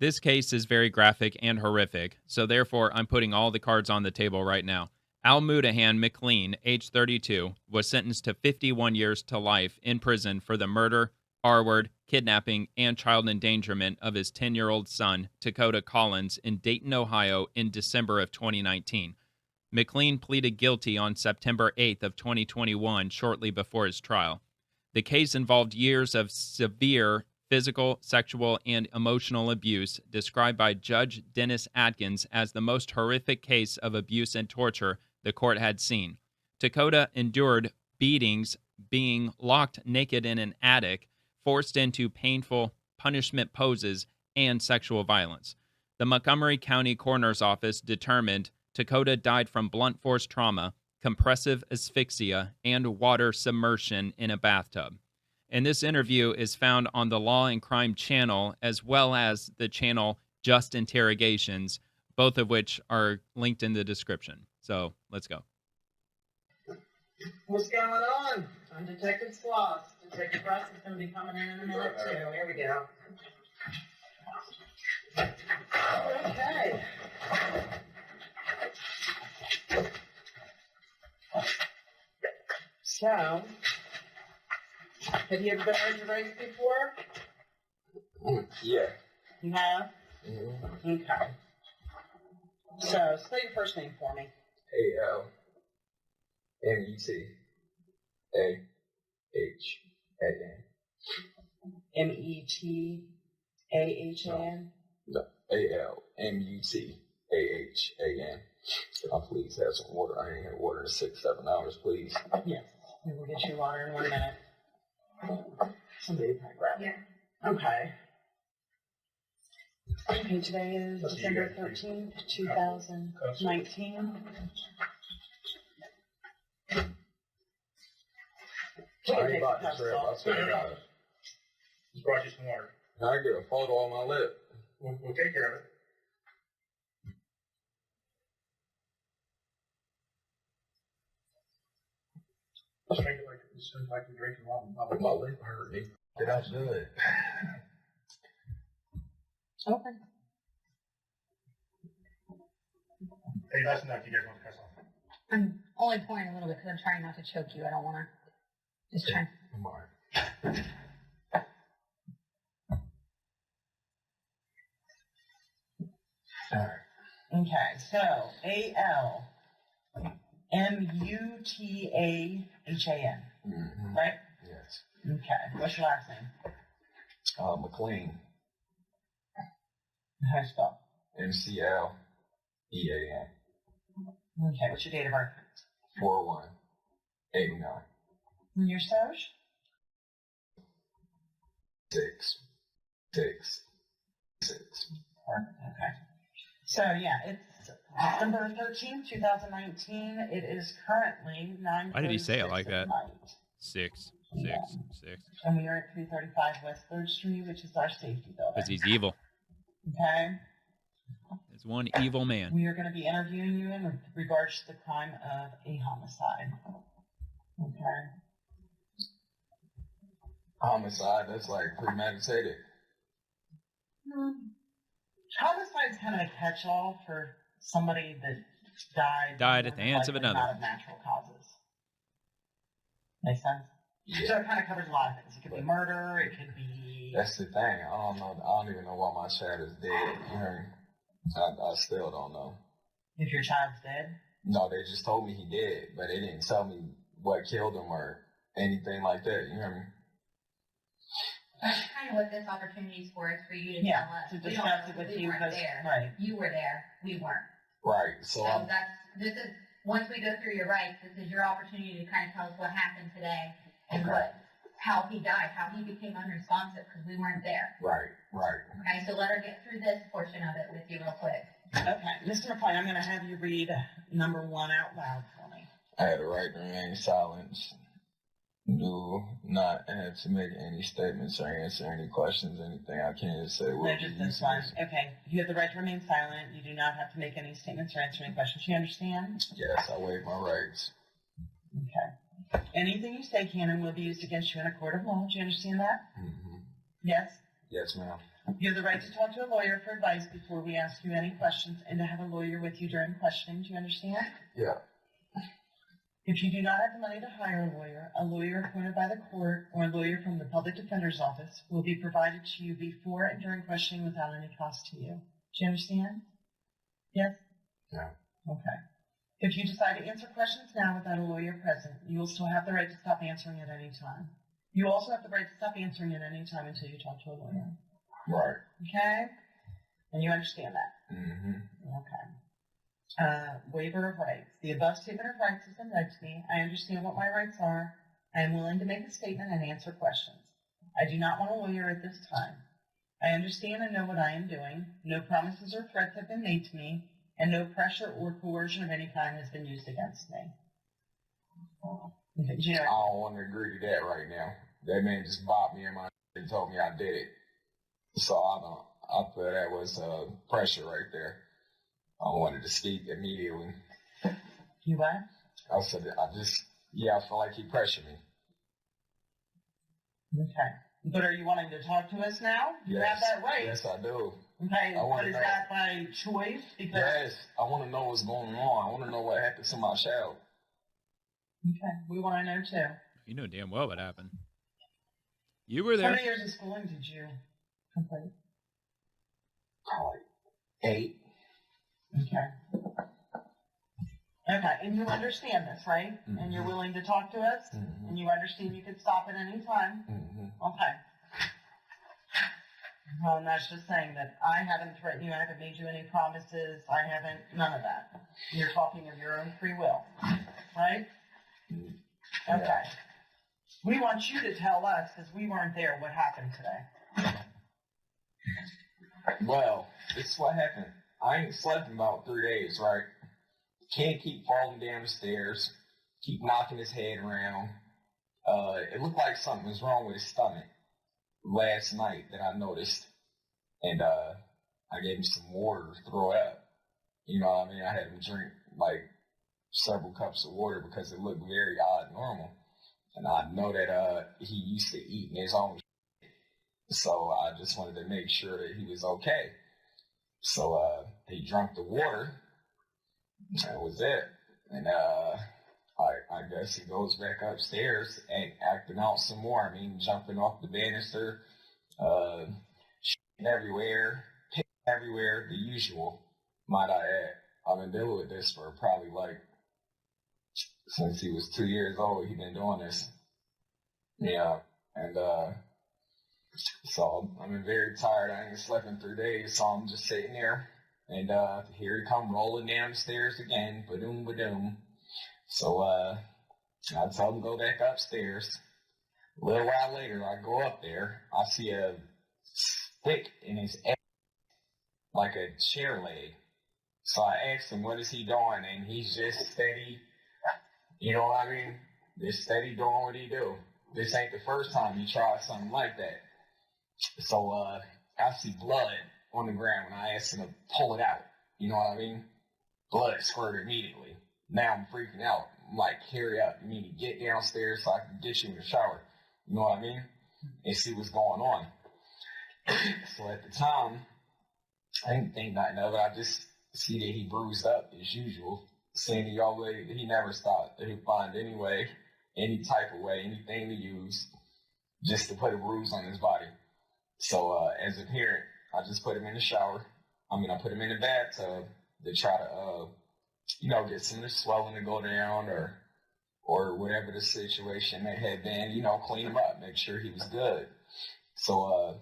This case is very graphic and horrific, so therefore I'm putting all the cards on the table right now. Al-Mutahan McLean, age 32, was sentenced to 51 years to life in prison for the murder, R-word, kidnapping, and child endangerment of his 10-year-old son, Takoda Collins, in Dayton, Ohio in December of 2019. McLean pleaded guilty on September 8th of 2021, shortly before his trial. The case involved years of severe physical, sexual, and emotional abuse, described by Judge Dennis Atkins as the most horrific case of abuse and torture the court had seen. Takoda endured beatings, being locked naked in an attic, forced into painful punishment poses, and sexual violence. The Montgomery County Coroner's Office determined Takoda died from blunt force trauma, compressive asphyxia, and water submersion in a bathtub. And this interview is found on the Law and Crime channel, as well as the channel Just Interrogations, both of which are linked in the description. So let's go. What's going on? I'm Detective Sloss. Detective Russ is going to be coming in a minute, too. Here we go. Okay. So, have you ever been raised before? Yeah. You have? Mm-hmm. Okay. So, spell your first name for me. Al-Mutahan. M-E-T-A-H-A-N? No, Al-Mutahan. Please have some water. I ain't had water in 6-7 hours, please. Yes. We will get you water in 1 minute. Somebody probably grab it. Yeah. Okay. Okay, today is December 13th, 2019. I ain't about to trip. I swear to God. Just brought you some water. I get a photo on my lip. We'll take care of it. Just make it like you're drinking rum. My lip hurt me. Did I do it? Okay. Hey, that's enough. You guys want to cuss off? I'm only pouring a little bit because I'm trying not to choke you. I don't want to. Just trying. I'm all right. All right. Okay, so A-L-M-U-T-A-H-A-N, Mm-hmm. right? Yes. Okay, what's your last name? McLean. How do you spell? M-C-L-E-A-N. Okay, what's your date of birth? 4189. And your Soch? 6. Perfect, okay. So, yeah, it's December 13th, 2019. It is currently 9:36. Why did he say it like that? at night. 6. And we are at 335 West 3rd Street, which is our safety building. Because he's evil. Okay? He's one evil man. We are going to be interviewing you in regards to the crime of a homicide. Okay? Homicide, that's like premeditated. Homicide's kind of a catch-all for somebody that Died at the hands of another. Not of natural causes. Make sense? Yeah. So it kind of covers a lot of things. It could be murder, it could be... That's the thing. I don't even know why my child is dead. You heard me? I still don't know. If your child's dead? No, they just told me he did, but they didn't tell me what killed him or anything like that. You heard me? That's kind of what this opportunity is for you to Yeah, tell us. to We discuss don't it with know. We you weren't because... there. Right. You were there. We weren't. Right. So This is, once we go through your rights, this is your opportunity to kind of tell us what happened today and how he died, how he became unresponsive because we weren't there. Right. Okay, so let her get through this portion of it with you real quick. Okay, Mr. McLean, I'm going to have you read number 1 out loud for me. I had a right to remain silent. Do not have to make any statements or answer any questions, anything. I can't just say No, just this one. Okay, you have the right to remain silent. You do not have to make any statements or answer any questions. You understand? Yes, I waive my rights. Okay. Anything you say can and will be used against you in a court of law. Do you understand that? Mm-hmm. Yes? Yes, ma'am. You have the right to talk to a lawyer for advice before we ask you any questions and to have a lawyer with you during questioning. Do you understand? Yeah. If you do not have the money to hire a lawyer appointed by the court or a lawyer from the public defender's office will be provided to you before and during questioning without any cost to you. Do you understand? Yes? Yeah. Okay. If you decide to answer questions now without a lawyer present, you will still have the right to stop answering at any time. You also have the right to stop answering at any time until you talk to a lawyer. Right. Okay? And you understand that? Mm-hmm. Okay. Waiver of rights. The above statement of rights has been read to me. I understand what my rights are. I am willing to make a statement and answer questions. I do not want a lawyer at this time. I understand and know what I am doing. No promises or threats have been made to me, and no pressure or coercion of any kind has been used against me. Okay, I don't want to agree to that right now. That man just bopped me in my and told me I did it. So I feel that was pressure right there. I wanted to speak immediately. You what? I said, I feel like he pressured me. Okay. But are you wanting to talk to us now? You have that right. Yes, I do. Okay, but is know. that by choice? Because Yes, I want to know what's going on. I want to know what happened to my child. Okay, we want to know too. You know damn well what happened. You were How there. many years of schooling did you complete? Probably 8. Okay. Okay, and you understand this, right? Mm-hmm. And you're willing to talk to us? Mm-hmm. And you understand you can stop at any time? Mm-hmm. Okay. Well, and that's just saying that I haven't threatened you, I haven't made you any promises, I haven't, none of that. You're talking of your own free will, right? Yeah. Okay. We want you to tell us, because we weren't there, what happened today. Well, this is what happened. I ain't slept in about 3 days, right? Can't keep falling down the stairs, keep knocking his head around. It looked like something was wrong with his stomach last night that I noticed. And I gave him some water to throw up. You know what I mean? I had him drink like several cups of water because it looked very odd and normal. And I know that he used to eating his own shit. So I just wanted to make sure that he was okay. So he drank the water. That was it. And I guess he goes back upstairs and acting out some more. I mean, jumping off the banister, everywhere, everywhere, the usual, might I add. I've been dealing with this for probably since he was 2 years old, he's been doing this. Yeah, and so I've been very tired. I ain't slept in 3 days, so I'm just sitting there. And here he come rolling down the stairs again, ba-doom, ba-doom. So I tell him to go back upstairs. A little while later, I go up there. I see a stick in his ass, like a chair leg. So I asked him, what is he doing? And he's just steady, you know what I mean? Just steady doing what he do. This ain't the first time he tried something like that. So I see blood on the ground when I asked him to pull it out. You know what I mean? Blood squirted immediately. Now I'm freaking out. I'm like, hurry up. You need to get downstairs so I can get you in the shower. You know what I mean? And see what's going on. So at the time, I didn't think nothing of it. I just see that he bruised up as usual. Saying he never stopped. He'd find any way, any type of way, anything to use just to put a bruise on his body. So as a parent, I just put him in the shower. I put him in the bathtub to try to, get some of the swelling to go down or whatever the situation may have been, clean him up, make sure he was good. So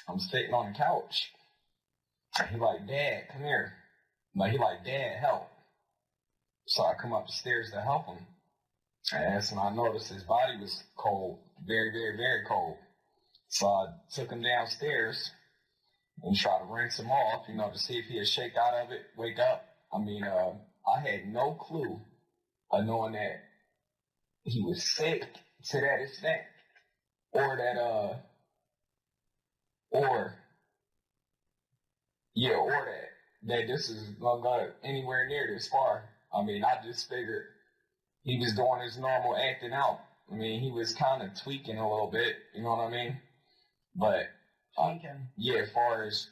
I'm sitting on the couch. He like, Dad, come here. He like, Dad, help. So I come up the stairs to help him. And that's when I noticed his body was cold, very, very, very cold. So I took him downstairs and tried to rinse him off, to see if he'd shake out of it, wake up. I had no clue of knowing that he was sick to that extent, or that this is gonna go anywhere near this far. I just figured he was doing his normal acting out. He was kind of tweaking a little bit, you know what I mean? But Thinking. Yeah, as far as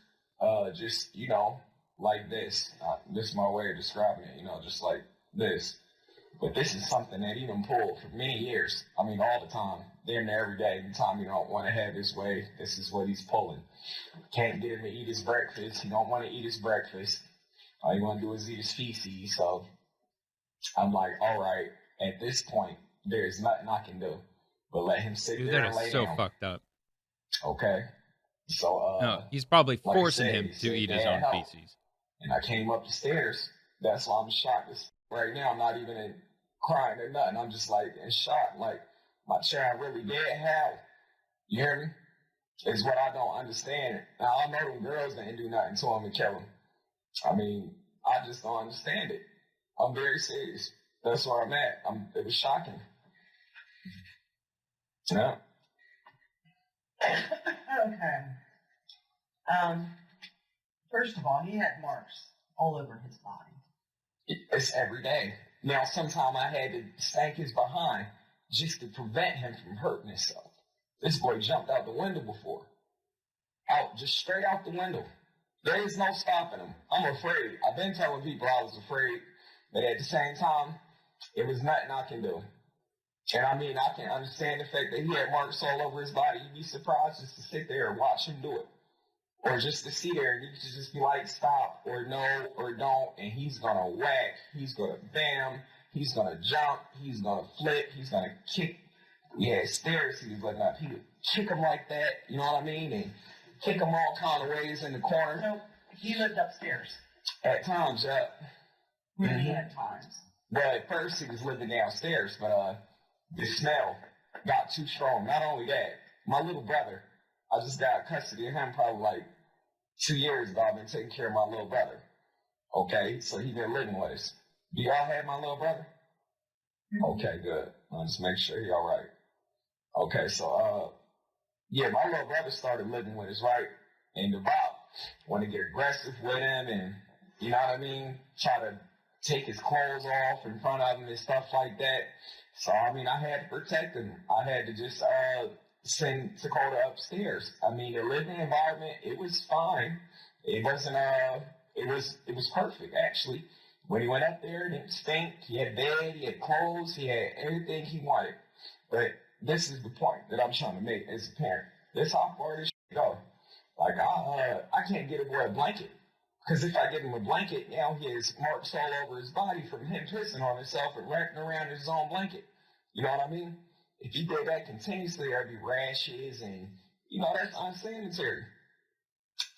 just, like this. This is my way of describing it, just like this. But this is something that he done pulled for many years. I mean, all the time. Damn near every day. Every time he don't want to have his way, this is what he's pulling. Can't get him to eat his breakfast. He don't want to eat his breakfast. All he want to do is eat his feces. So I'm like, all right, at this point, there's nothing I can do but let him sit there and lay so down. fucked up. Okay. So, No, he's probably like I forcing said, him he to said, eat his "Dad, own help." feces. And I came up the stairs. That's why I'm shocked. Right now, I'm not even crying or nothing. I'm just like in shock. Like, my child really dead? How? You hear me? Is what I don't understand. Now, I know them girls didn't do nothing to him and kill him. I mean, I just don't understand it. I'm very serious. That's where I'm at. It was shocking. Yeah. Okay. First of all, he had marks all over his body. It's every day. Now, sometime I had to stank his behind just to prevent him from hurting himself. This boy jumped out the window before. Just straight out the window. There is no stopping him. I'm afraid. I've been telling people I was afraid, but at the same time, it was nothing I can do. And I mean, I can understand the fact that he had marks all over his body. You'd be surprised just to sit there and watch him do it. Or just to see there and you could just be like, stop, or no, or don't, and he's going to whack, he's going to bam, he's going to jump, he's going to flip, he's going to kick. We had stairs he was looking up. He would kick him like that, you know what I mean? And kick him all kind of ways in the corner. So he lived upstairs. At times, yeah. What do you mean at times? Well, at first he was living downstairs, but the smell got too strong. Not only that, my little brother, I just got custody of him probably like 2 years ago. I've been taking care of my little brother. Okay, so he been living with us. Do y'all have my little brother? Okay, good. I'll just make sure he all right. Okay, so yeah, my little brother started living with us, right? And the Bob want to get aggressive with him and, you know what I mean, try to take his clothes off in front of him and stuff like that. So, I mean, I had to protect him. I had to just send Takoda upstairs. I mean, the living environment, it was fine. It wasn't, it was perfect, actually. When he went up there, it didn't stink. He had a bed, he had clothes, he had everything he wanted. But this is the point that I'm trying to make as a parent. This is how far this shit go. Like, I can't get a boy a blanket. Because if I give him a blanket, now he has marks all over his body from him pissing on himself and wrapping around his own blanket. You know what I mean? If he did that continuously, there'd be rashes and, that's unsanitary.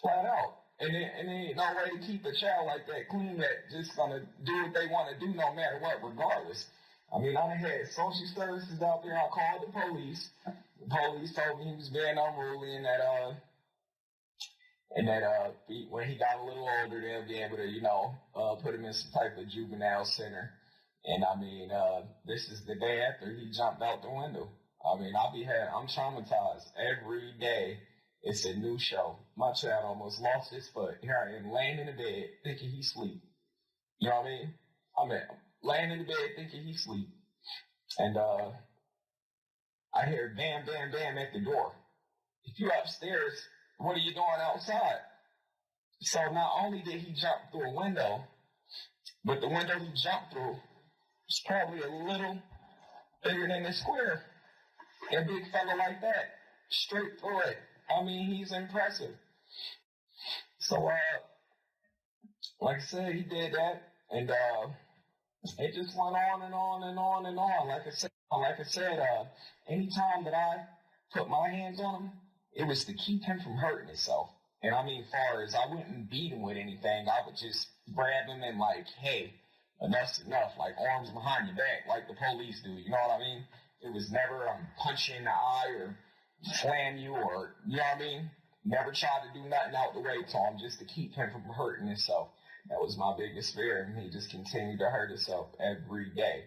Flat out. And there ain't no way to keep a child like that clean that just gonna do what they want to do no matter what, regardless. I mean, I had social services out there. I called the police. The police told me he was being unruly and that when he got a little older, they'll be able to, put him in some type of juvenile center. And I mean, this is the day after he jumped out the window. I mean, I'm traumatized every day. It's a new show. My child almost lost his foot. Here I am laying in the bed thinking he's asleep. You know what I mean? I'm laying in the bed thinking he's asleep. And I hear bam, bam, bam at the door. If you're upstairs, what are you doing outside? So not only did he jump through a window, but the window he jumped through was probably a little bigger than the square. A big fella like that, straight through it. I mean, he's impressive. So, like I said, he did that, and it just went on and on and on and on. Like I said, anytime that I put my hands on him, it was to keep him from hurting himself. And I mean, far as I wouldn't beat him with anything, I would just grab him and like, hey, enough's enough, like arms behind your back, like the police do. You know what I mean? It was never punch you in the eye or slam you or, you know what I mean? Never tried to do nothing out the way to him just to keep him from hurting himself. That was my biggest fear, and he just continued to hurt himself every day.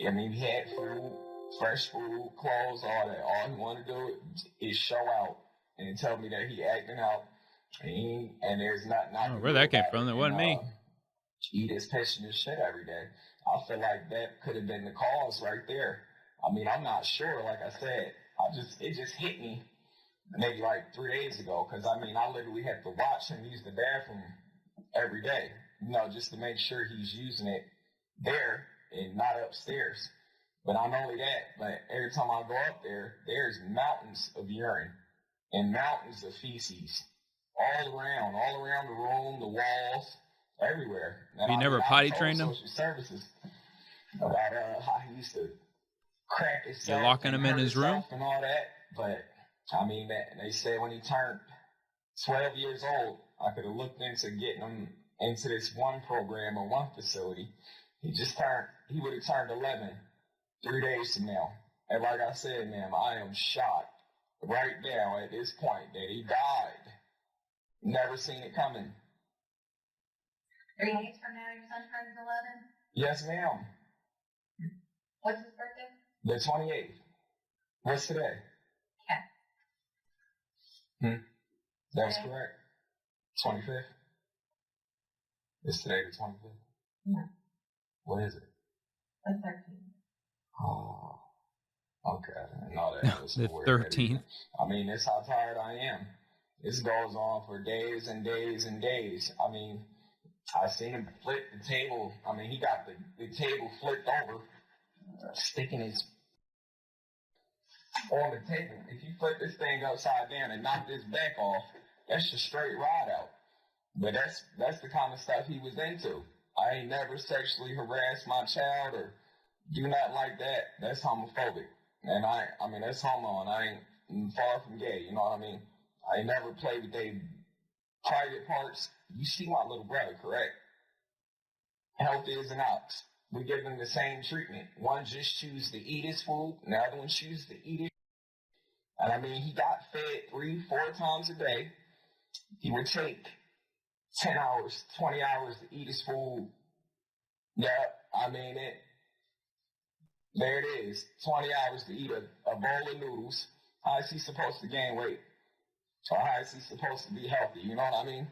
I mean, he had food, fresh food, clothes, all that. All he wanted to do is show out and tell me that he acting out, and there's nothing I can do where that came about from? it. That wasn't me. He just pissing his shit every day. I feel like that could have been the cause right there. I mean, I'm not sure. Like I said, it just hit me maybe like 3 days ago, because I mean, I literally have to watch him use the bathroom every day, just to make sure he's using it there and not upstairs. But not only that, but every time I go up there, there's mountains of urine and mountains of feces all around the room, the walls, everywhere. And You never potty trained him? Social services about how he used to crack himself. You're locking him in his room? And all that. But, I mean, they said when he turned 12 years old, I could have looked into getting him into this one program or one facility. He would have turned 11 3 days from now. And like I said, ma'am, I am shocked right now at this point that he died. Never seen it coming. 3 days from now, your son turns 11? Yes, ma'am. What's his birthday? The 28th. What's today? Okay. That's correct. 25th. Is today the 25th? No. What is it? The 13th. Oh, okay. I didn't know that. The 13th. I mean, that's how tired I am. This goes on for days and days and days. I mean, I seen him flip the table. I mean, he got the table flipped over, sticking his on the table. If you flip this thing upside down and knock this back off, that's just straight ride out. But that's the kind of stuff he was into. I ain't never sexually harassed my child or do nothing like that. That's homophobic. And I mean, that's homo, and I ain't far from gay, you know what I mean? I ain't never played with their private parts. You see my little brother, correct? Healthy as an ox. We give him the same treatment. One just chooses to eat his food, and the other one chooses to eat it. And I mean, he got fed 3-4 times a day. He would take 10 hours, 20 hours to eat his food. Yeah, I mean it. There it is. 20 hours to eat a bowl of noodles. How is he supposed to gain weight? Or how is he supposed to be healthy? You know what I mean?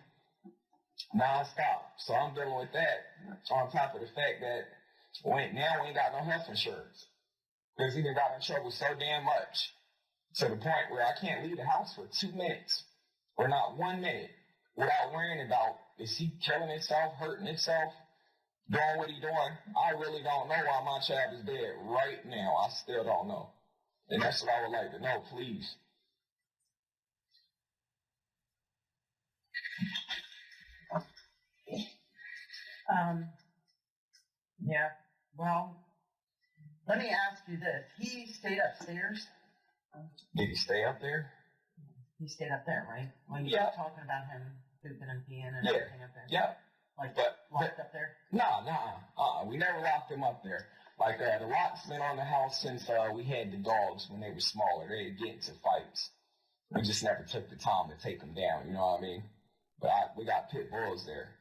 Non-stop. So I'm dealing with that on top of the fact that now we ain't got no health insurance. Because he done got in trouble so damn much to the point where I can't leave the house for 2 minutes or not 1 minute without worrying about, is he killing himself, hurting himself, doing what he doing? I really don't know why my child is dead right now. I still don't know. And that's what I would like to know, please. Yeah, well, let me ask you this. He stayed upstairs? Did he stay up there? He stayed up there, right? When you Yeah. were talking about him pooping and peeing and Yeah. everything up there? Yeah. Like, But locked up there? Nah. We never locked him up there. Like, the lock's been on the house since we had the dogs when they were smaller. They'd get into fights. We just never took the time to take them down, you know what I mean? But we got pit bulls there.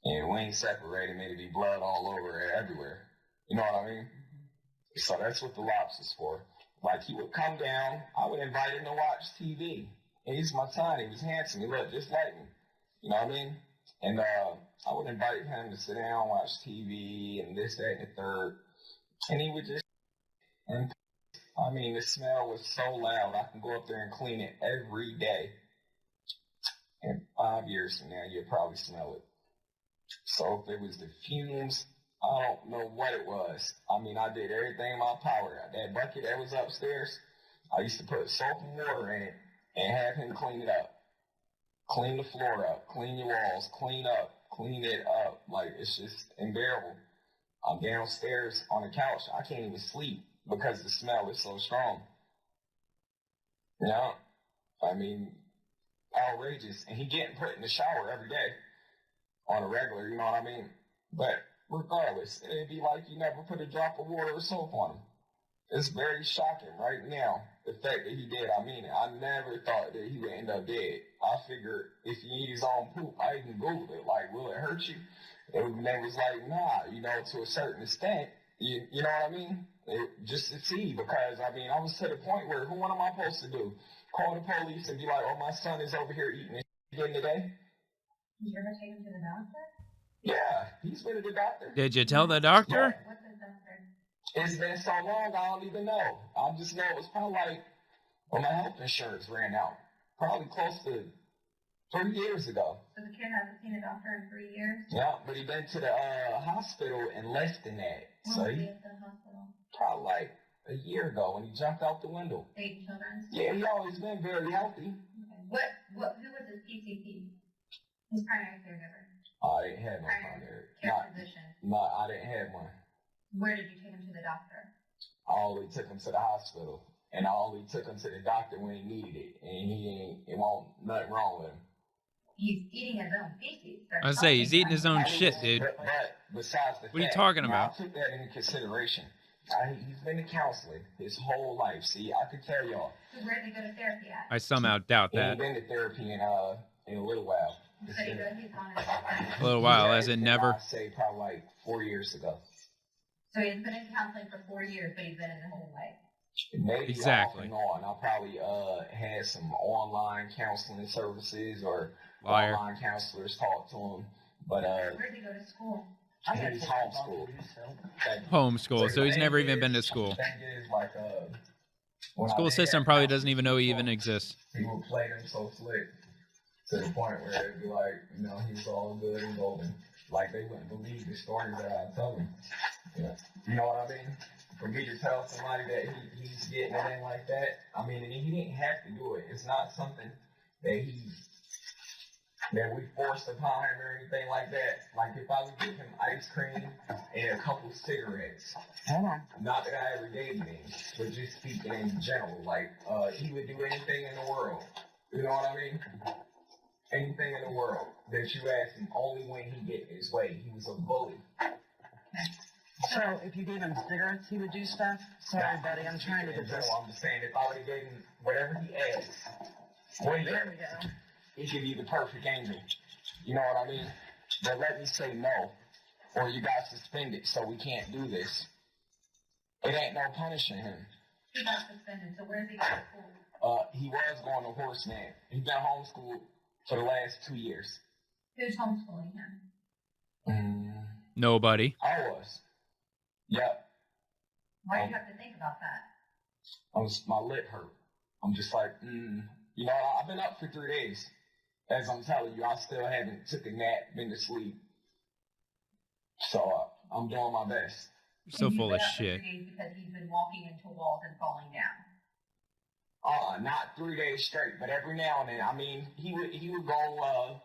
And we ain't separated, made it be blood all over everywhere. You know what I mean? So that's what the locks is for. Like, he would come down, I would invite him to watch TV. And he's my son, he was handsome, he looked just like me. You know what I mean? And I would invite him to sit down, watch TV, and this, that, and the third. And he would just, and I mean, the smell was so loud, I can go up there and clean it every day. And 5 years from now, you'll probably smell it. So if it was the fumes, I don't know what it was. I mean, I did everything in my power. That bucket that was upstairs, I used to put soap and water in it and have him clean it up. Clean the floor up, clean your walls, clean it up. Like, it's just unbearable. I'm downstairs on the couch. I can't even sleep because the smell is so strong. Yeah, I mean, outrageous. And he getting put in the shower every day on a regular, you know what I mean? But regardless, it'd be like you never put a drop of water or soap on him. It's very shocking right now, the fact that he did. I mean, I never thought that he would end up dead. I figured if he eat his own poop, I even Googled it, like, will it hurt you? And they was like, nah, you know, to a certain extent, you know what I mean? Just to see, because, I mean, I was to the point where, what am I supposed to do? Call the police and be like, oh, my son is over here eating his again today? Did you ever take him to the doctor? Yeah, he's been to the doctor. Did you tell the doctor? What's the doctor? It's been so long, I don't even know. I just know it's probably like, well, my health insurance ran out. probably close to 3 years ago. So the kid hasn't seen a doctor in 3 years? Yeah, but he been to the hospital in less than that. When So was he he at the hospital? probably like a year ago when he jumped out the window. Dayton Children's? Yeah, he always been very healthy. Okay. Who was his PCP? His primary caregiver? I didn't have no Primary primary. care physician? No, I didn't have one. Where did you take him to the doctor? I only took him to the hospital, and I only took him to the doctor when he needed it, and it won't nothing wrong with him. He's eating his own feces. I was say he's eating his own shit, dude. But besides the What are you fact, talking now, about? I took that into consideration. He's been to counseling his whole life. See, I could tell y'all. So where did they go to therapy at? I somehow doubt He ain't that. been to therapy in a little while. You said he's gone to A little while, as in never. I'd say probably like 4 years ago. So he's been in counseling for 4 years, but he's been in the whole way. Maybe Exactly. off and on. I probably had some online counseling services or Liar. online counselors talk to him. But Where did he go to school? he's homeschooled. Homeschool, so he's never even been to school. Thing is, like, when I School did system that probably counseling doesn't even know he before, even exists. He would play them so slick to the point where it'd be like, you know, he's all good and golden. Like, they wouldn't believe the stories that I tell them. Yeah. You know what I mean? For me to tell somebody that he's getting it in like that, I mean, and he didn't have to do it. It's not something that we forced upon him or anything like that. Like, if I would give him ice cream and a couple cigarettes, not that I ever gave him any, but just speaking in general, like, he would do anything in the world. You know what I mean? Anything in the world that you ask him, only when he get his way. He was a bully. So if you gave him cigarettes, he would do stuff? Sorry, buddy, I'm trying to get this. I'm just saying, if I would have gave him whatever he asked, There we go. he could be the perfect angel. You know what I mean? But let me say no, or you got suspended, so we can't do this. It ain't no punishing him. He got suspended, so where did he go to school? He was going to Horseman. He's been homeschooled for the last 2 years. Who's homeschooling him? Nobody. I was. Yep. Why do you have to think about that? My lip hurt. I'm just like, You know, I've been up for 3 days. As I'm telling you, I still haven't took a nap, been to sleep. So I'm doing my best. You're so And full you've of been up for shit. 3 days because he's been walking into walls and falling down. Not 3 days straight, but every now and then. I mean, he would go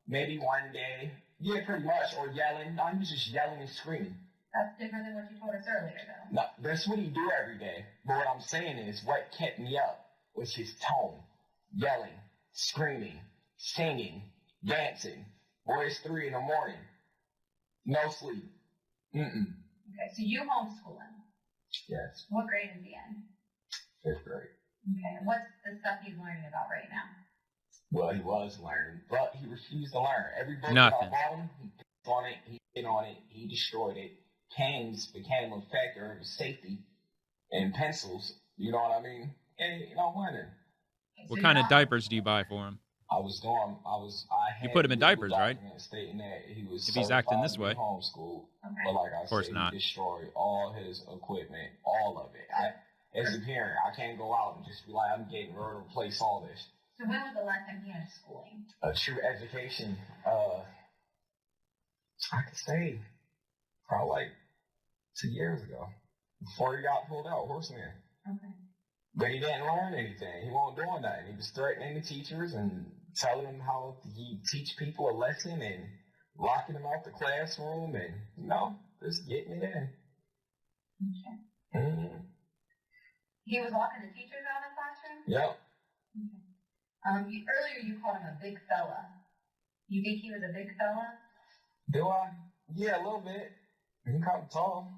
maybe one day, yeah, pretty much, or yelling. No, he was just yelling and screaming. That's different than what you told us earlier, though. No, that's what he do every day. But what I'm saying is, what kept me up was his tone, yelling, screaming, singing, dancing. Boy, it's 3 in the morning, no sleep. Okay, so you homeschool him. Yes, What grade is he in? 5th grade. Okay, and what's the stuff he's learning about right now? Well, he was learning, but he refused to learn. Every book Nothing. that I bought him, he picked on it, he hit on it, he destroyed it. Canes became a factor of safety, and pencils, you know what I mean? And you know, learning. Okay, What so kind you're of not- diapers do you buy for him? I had You put him in legal diapers, right? documents stating that he was If he's acting this certified to be way. homeschooled, Okay. but like I Of course said, not. he destroyed all his equipment, all of it. As a parent, I can't go out and just be like, I'm getting ready to replace all this. So when was the last time he had schooling? A true education, I could say probably like 2 years ago, before he got pulled out, Horseman. Okay. But he didn't learn anything. He wasn't doing nothing. He was threatening the teachers and telling them how he teach people a lesson and locking them out the classroom and, you know, just getting it in. Okay. He was locking the teachers out of the classroom? Yep. Okay. Earlier you called him a big fella. You think he was a big fella? Do I? Yeah, a little bit. He's kind of tall.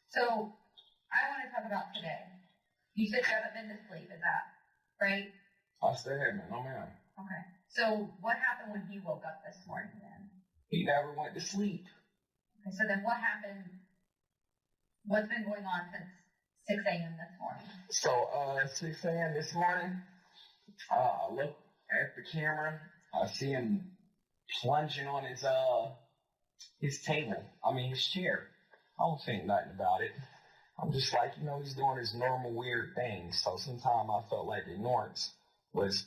So I want to talk about today. You said you haven't been to sleep, is that right? I still haven't. No, man. Okay. So what happened when he woke up this morning then? He never went to sleep. Okay, so then what happened? What's been going on since 6 a.m. this morning? So, 6 a.m. this morning, I look at the camera. I see him plunging on his table. I mean, his chair. I don't think nothing about it. I'm just like, he's doing his normal weird things. So sometimes I felt like ignorance was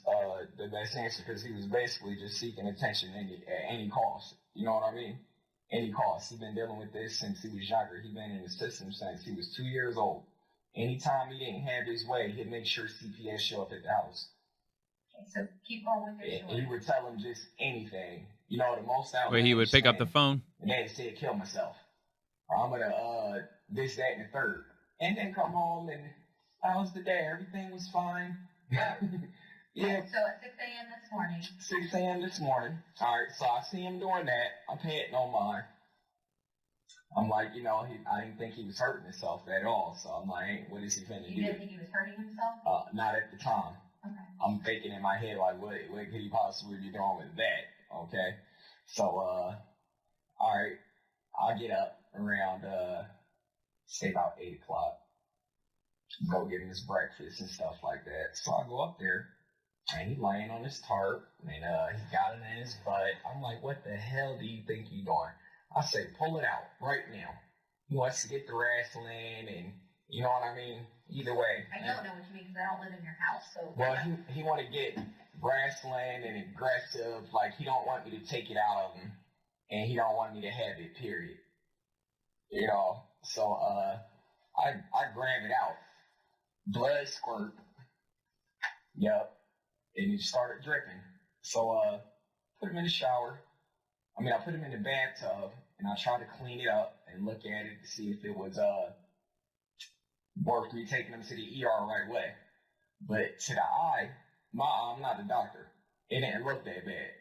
the best answer, because he was basically just seeking attention at any cost. You know what I mean? Any cost. He's been dealing with this since he was younger. He's been in the system since he was 2 years old. Anytime he didn't have his way, he'd make sure CPS show up at the house. Okay, so keep on with your story. He would tell him just anything. The most out. Where he would pick up the phone. And then say, kill myself. Or I'm gonna this, that, and the third. And then come home and how was the day? Everything was fine. Yeah. So at 6 a.m. this morning. 6 a.m. this morning. All right, so I see him doing that. I'm paying no mind. I'm like, I didn't think he was hurting himself at all. So I'm like, what is he finna do? You didn't think he was hurting himself? Not at the time. Okay. I'm thinking in my head, like, what could he possibly be doing with that? Okay. So, all right, I get up around, say about 8 o'clock. Go get him his breakfast and stuff like that. So I go up there, and he's laying on his tarp, and he got it in his butt. I'm like, what the hell do you think you're doing? I say, pull it out right now. He wants to get the wrestling, and you know what I mean? Either way. I don't know what you mean, because I don't live in your house, so. Well, he want to get wrestling and aggressive. Like, he don't want me to take it out of him, and he don't want me to have it, period. So, I grab it out. Blood squirt. Yep. And it started dripping. So, put him in the shower. I put him in the bathtub, and I tried to clean it up and look at it to see if it was, worth me taking him to the ER right away. But to the eye, I'm not a doctor. It didn't look that bad.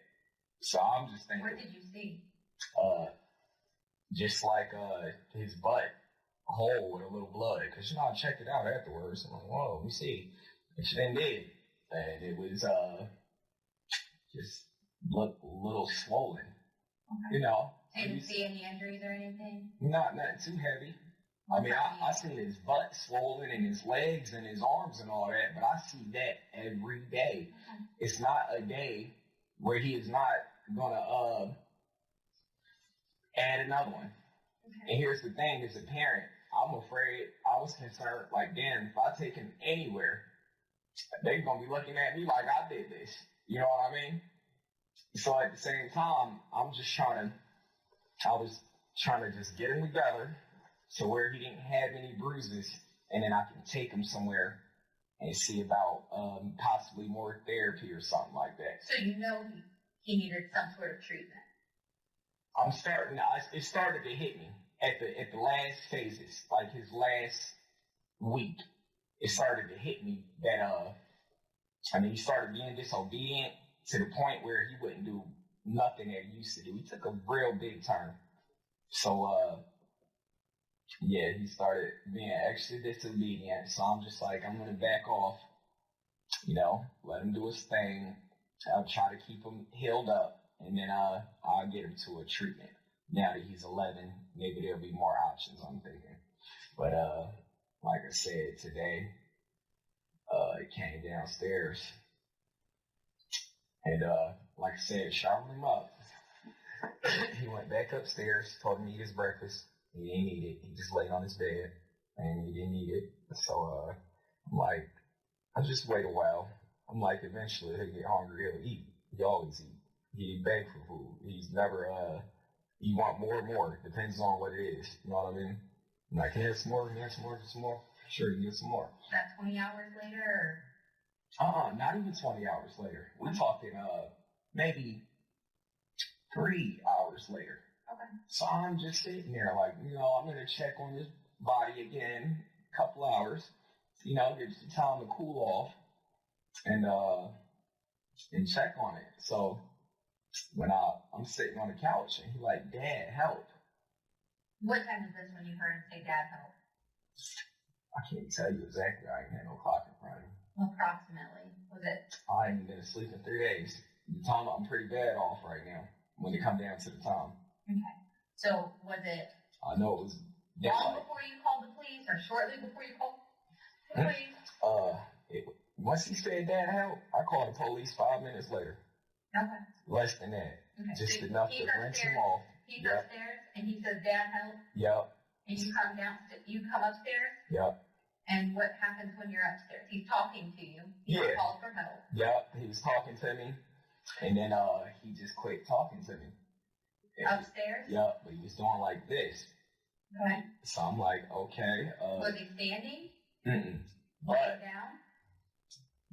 So I'm just thinking. What did you see? Just like, his butt hole with a little blood. Because, I checked it out afterwards. I'm like, whoa, let me see. And she then did. And it was, just looked a little swollen. Okay. So you didn't see any injuries or anything? Nothing too heavy. I seen his butt swollen and his legs and his arms and all that, but I see that every day. Okay. It's not a day where he is not gonna add another one. Okay. And here's the thing, as a parent, I'm afraid, I was concerned, like, damn, if I take him anywhere, they're gonna be looking at me like I did this. You know what I mean? So at the same time, I was trying to just get him together so where he didn't have any bruises, and then I can take him somewhere and see about possibly more therapy or something like that. So he needed some sort of treatment. It started to hit me at the last phases, like his last week. It started to hit me that he started being disobedient to the point where he wouldn't do nothing that he used to do. He took a real big turn. So he started being extra disobedient. So I'm just like, I'm gonna back off, let him do his thing. I'll try to keep him healed up, and then I'll get him to a treatment. Now that he's 11, maybe there'll be more options, I'm thinking. But like I said, today, he came downstairs, and like I said, showered him up. He went back upstairs, told him to eat his breakfast. He didn't eat it. He just laid on his bed, and he didn't eat it. So I'm like, I just wait a while. I'm like, eventually he'll get hungry, he'll eat. He always eat. He beg for food. He's never, he want more and more. Depends on what it is. You know what I mean? I'm like, can I have some more? Can I have some more? Some more? Sure, you can get some more. Is that 20 hours later, or? Not even 20 hours later. We're talking, maybe 3 hours later. Okay. So I'm just sitting there like, I'm going to check on his body again, a couple hours, get some time to cool off and check on it. So when I'm sitting on the couch and he's like, Dad, help. What time is this when you heard him say, Dad, help? I can't tell you exactly. I ain't had no clock in front of me. Approximately. Was it? I ain't been asleep in 3 days. The time, I'm pretty bad off right now when it come down to the time. Okay. So was it? I know it was long before you called the police, or shortly before you called the police? Once he said Dad help, I called the police 5 minutes later. Okay. Less than that. Okay. Just so enough to rinse him off. He's upstairs and he says, Dad help? Yep. And you come downstairs, you come upstairs? Yep. And what happens when you're upstairs? He's talking to you. He calls for help. Yep, he was talking to me. And then he just quit talking to me. And Upstairs? Yep, but he was doing like this. Okay. So I'm like, okay. Was he standing? Mm-mm. Laying down?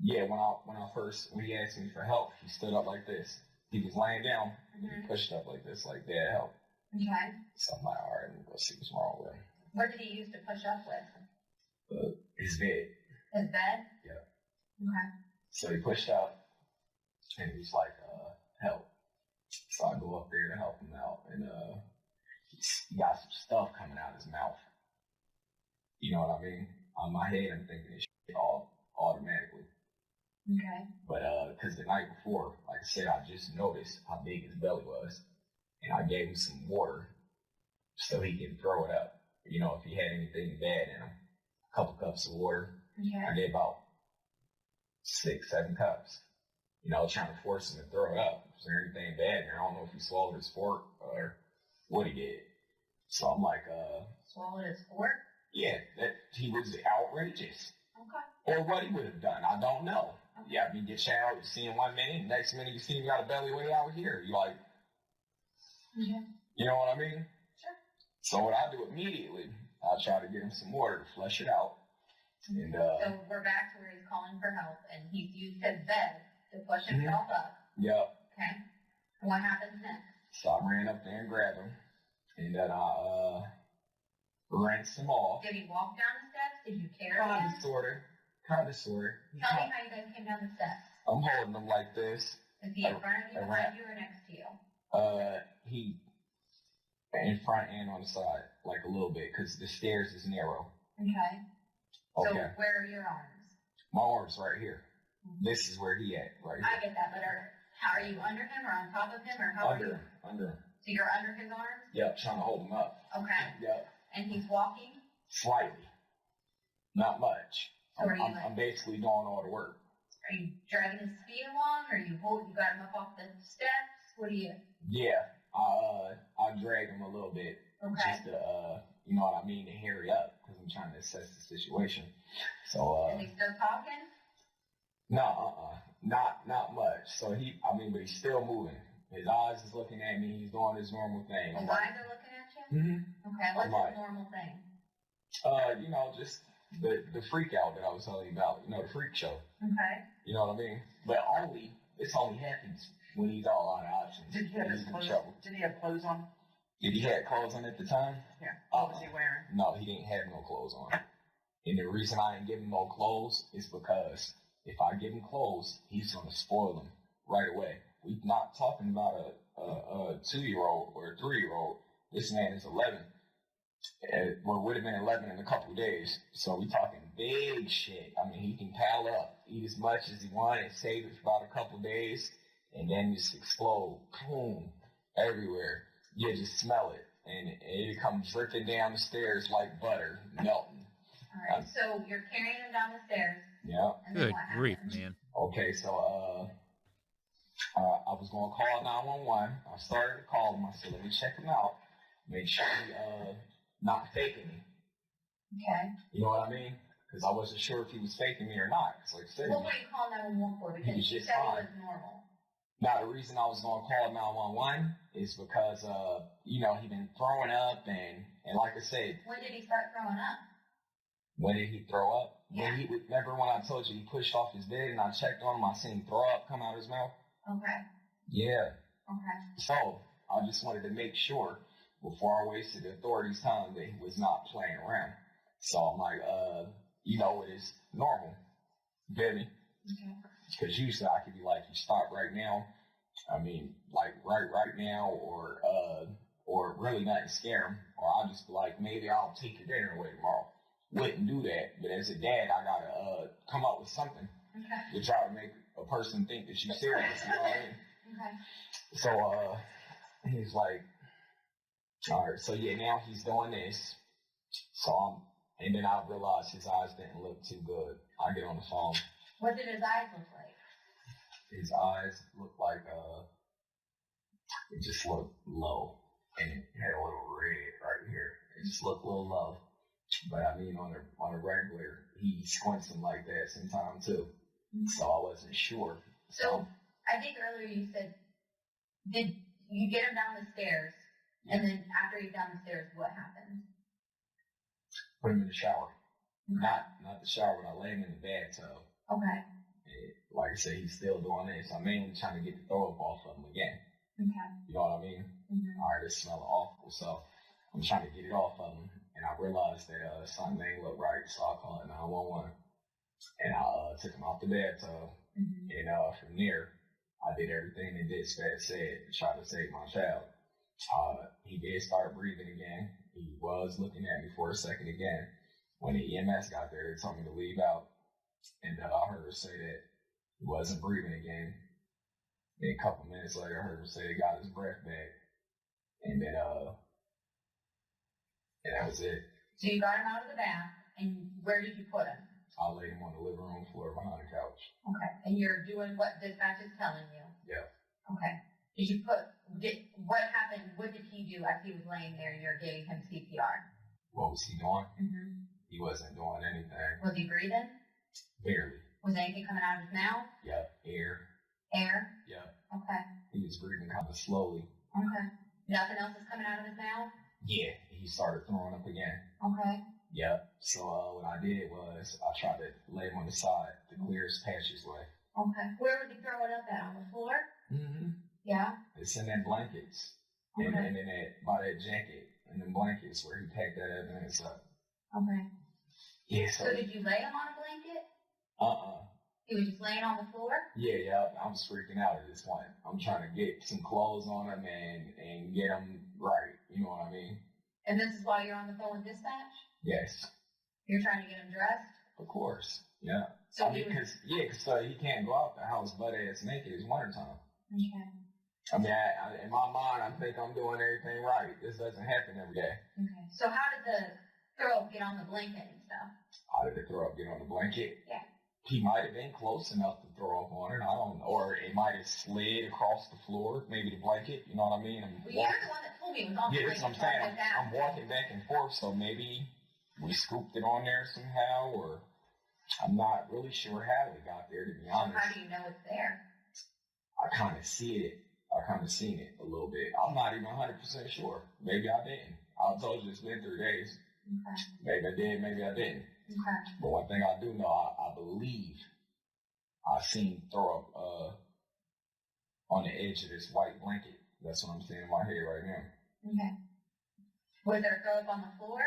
Yeah, when he asked me for help, he stood up like this. He was laying down, and he pushed up like this, like, Dad, help. Okay. So I'm like, all right, let me go see what's wrong with him. What did he use to push up with? His bed. His bed? Yeah. Okay. So he pushed up, and he was like, help. So I go up there to help him out, and he got some stuff coming out of his mouth. You know what I mean? On my head, I'm thinking this shit automatically. Okay. But because the night before, like I said, I just noticed how big his belly was, and I gave him some water so he can throw it up. You know, if he had anything bad in him, a couple cups of water. Okay. I gave about 6, 7 cups. You know, trying to force him to throw it up. Is there anything bad in there? I don't know if he swallowed his fork or what he did. So I'm like, swallowed his fork? Yeah, that he was outrageous. Okay. Or what he would have done, I don't know. Okay. Yeah, I mean, get you out, you see him 1 minute, next minute you see him got a belly way out here. You like, You know what I mean? Sure. So what I do immediately, I try to get him some water to flush it out. And so we're back to where he's calling for help, and he's used his bed to push himself up. Yep. Okay. What happens next? So I ran up there and grabbed him, and then I rinsed him off. Did he walk down the steps? Did you carry him? Kind of, sort of. Tell me how you guys came down the steps. I'm holding him like this. Is he in front of you, behind you, or next to you? He in front and on the side, like a little bit, because the stairs is narrow. Okay. Okay. So where are your arms? My arm's right here. This is where he at, right here. I get that, but how are you under him or on top of him, or how are you? Under him. So you're under his arms? Yep, trying to hold him up. Okay. Yep. And he's walking? Slightly. Not much. So I'm basically doing all the work. Are you dragging his feet along, or you got him up off the steps? What do you? Yeah, I drag him a little bit. Okay. Just to, you know what I mean, to hurry up, because I'm trying to assess the situation. So, Is he still talking? No, not much. So but he's still moving. His eyes is looking at me. He's doing his normal thing. His eyes are looking at you? Mm-hmm. Okay, what's his normal thing? You know, just the freak out that I was telling you about. You know, the freak show. Okay. You know what I mean? But this only happens when he's all out of options. Did he have his clothes? Did he have clothes on? Did he have clothes on at the time? Yeah. What was he wearing? No, he didn't have no clothes on. And the reason I didn't give him no clothes is because if I give him clothes, he's going to spoil them right away. We're not talking about a 2-year-old or a 3-year-old. This man is 11. Would have been 11 in a couple of days. So we talking big shit. I mean, he can pile up, eat as much as he wants, and save it for about a couple of days, and then just explode, boom, everywhere. You just smell it, and it comes dripping down the stairs like butter, melting. All right, so you're carrying him down the stairs. Yeah. Good grief, man. Okay, so I was going to call 911. I started to call him. I said, let me check him out. Make sure he not faking me. Okay. You know what I mean? Because I wasn't sure if he was faking me or not. Like I said, what were you calling 911 for? Because you said he was normal. Now, the reason I was going to call 911 is because, you know, he'd been throwing up, and like I said. When did he start throwing up? When did he throw up? Yeah. Remember when I told you he pushed off his bed and I checked on him, I seen him throw up come out of his mouth? Okay. Yeah. Okay. So, I just wanted to make sure before I wasted the authorities' time that he was not playing around. So I'm like, you know, it is normal. You get me? Okay. Because usually I could be like, you stop right now. I mean, like right now, or really not scare him. Or I'll just be like, maybe I'll take your dinner away tomorrow. Wouldn't do that. But as a dad, I gotta come up with something to try to make a person think that you're serious. You know what I mean? Okay. So he's like, all right. So yeah, now he's doing this. So and then I realized his eyes didn't look too good. I get on the phone. What did his eyes look like? His eyes looked like it just looked low, and it had a little red right here, It just looked a little low. But I mean, on a regular, he squinting like that sometimes too. So I wasn't sure. So I think earlier you said, did you get him down the stairs? Yeah. And then after he's down the stairs, what happened? Put him in the shower. Not the shower, but I laid him in the bathtub. Okay. And like I said, he's still doing this. I'm mainly trying to get the throw up off of him again. Okay. You know what I mean? Mm-hmm. All right, it smells awful. So I'm trying to get it off of him. And I realized that something ain't look right. So I called 911. And I took him out the bathtub. Mm-hmm. And from there, I did everything the dispatch said to try to save my child. He did start breathing again. He was looking at me for a second again. When the EMS got there, they told me to leave out. And I heard her say that he wasn't breathing again. Then a couple minutes later, I heard her say he got his breath back. And then, and that was it. So you got him out of the bath, and where did you put him? I laid him on the living room floor behind the couch. Okay. And you're doing what dispatch is telling you? Yeah. Okay. What happened, what did he do as he was laying there and you're giving him CPR? What was he doing? Mm-hmm. He wasn't doing anything. Was he breathing? Barely. Was anything coming out of his mouth? Yep. Air. Air? Yep. Okay. He was breathing kind of slowly. Okay. Nothing else is coming out of his mouth? Yeah. He started throwing up again. Okay. Yep. So what I did was I tried to lay him on the side to clear his passageway. Okay. Where would he throw it up at? On the floor? Mm-hmm. Yeah. It's in that blankets. Okay. And then by that jacket and the blankets where he packed that evidence up. Okay. Yeah. So did you lay him on a blanket? He was just laying on the floor? Yeah. I was freaking out at this point. I'm trying to get some clothes on him and get him right. You know what I mean? And this is why you're on the phone with dispatch? Yes. You're trying to get him dressed? Of course. Yeah. So because he can't go out the house butt ass naked. It's wintertime. Okay. I mean, in my mind, I think I'm doing everything right. This doesn't happen every day. Okay. So how did the throw get on the blanket and stuff? How did the throw up get on the blanket? Yeah. He might have been close enough to throw up on it. I don't know. Or it might have slid across the floor, maybe the blanket. You know what I mean? Well, you're the one that told me it was on the Yeah, blanket. that's what I'm saying. I'm walking back and forth, so maybe we scooped it on there somehow, or I'm not really sure how it got there, to be honest. How do you know it's there? I kind of seen it a little bit. I'm not even 100% sure. Maybe I didn't. I told you it's been 3 days. Okay. Maybe I did, maybe I didn't. Okay. But one thing I do know, I believe I seen throw up on the edge of this white blanket. That's what I'm seeing in my head right now. Okay. Was there throw up on the floor?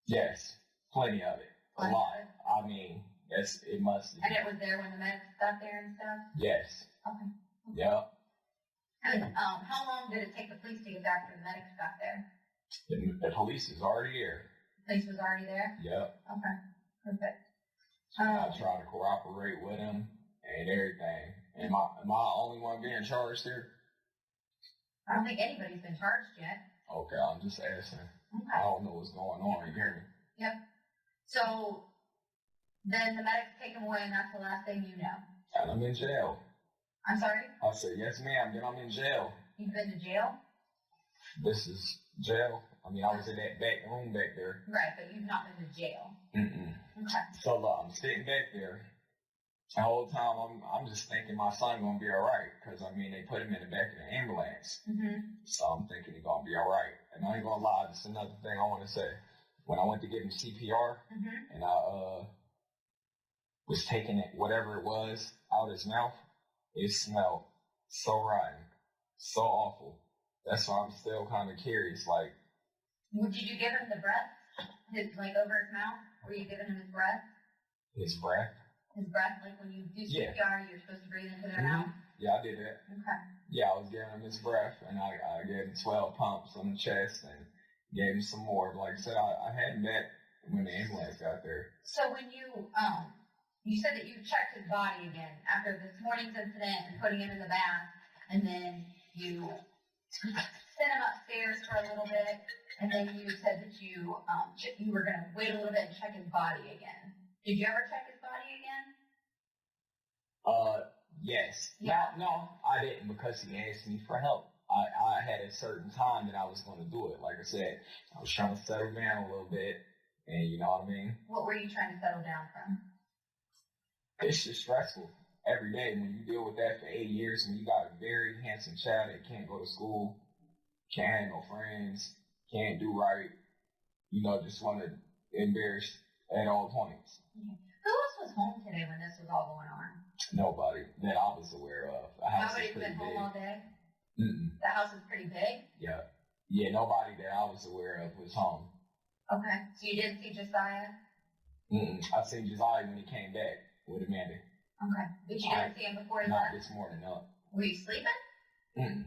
Yes, plenty of it. A lot. I mean, it must have. And it was there when the medics got there and stuff? Yes. Okay. Yep. And how long did it take the police to get back when the medics got there? The police is already here. The police was already there? Yep. Okay. Perfect. I tried to cooperate with him and everything. Am I the only one being charged here? I don't think anybody's been charged yet. Okay, I'm just asking. Okay. I don't know what's going on. You hear me? Yep. So then the medics take him away, and that's the last thing you know. And I'm in jail. I'm sorry? I said, yes, ma'am. Then I'm in jail. You've been to jail? This is jail. I mean, I was in that back room back there. Right, but you've not been to jail. Mm-mm. Okay. So I'm sitting back there. The whole time I'm just thinking my son gonna be all right, because I mean they put him in the back of the ambulance. Mm-hmm. So I'm thinking he's gonna be all right. And I ain't gonna lie, this is another thing I want to say. When I went to give him CPR, and I was taking it, whatever it was, out his mouth, it smelled so rotten, so awful. That's why I'm still kind of curious. Like, did you give him the breath? Like over his mouth? Were you giving him his breath? his breath. His breath, like when you do CPR, you're supposed to breathe into their mouth? Yeah, I did that. Okay. Yeah, I was giving him his breath, and I gave him 12 pumps on the chest and gave him some more. But like I said, I hadn't met when the ambulance got there. So when you said that you checked his body again after this morning's incident and putting him in the bath, and then you sent him upstairs for a little bit, and then you said that you were going to wait a little bit and check his body again. Did you ever check his body again? Yes. Yeah. No, I didn't, because he asked me for help. I had a certain time that I was going to do it. Like I said, I was trying to settle down a little bit, and you know what I mean? What were you trying to settle down from? It's just stressful every day when you deal with that for 8 years, and you got a very handsome child that can't go to school, can't have no friends, can't do right, you know, just want to embarrass at all points. Who else was home today when this was all going on? Nobody that I was aware of. The house is Nobody's pretty been home big. all day? Mm-mm. The house is pretty big? Yeah. Yeah, nobody that I was aware of was home. Okay. So you didn't see Josiah? Mm-mm. I seen Josiah when he came back with Amanda. Okay. But you didn't see him before he Not left? this morning, no. Were you sleeping? Mm-mm.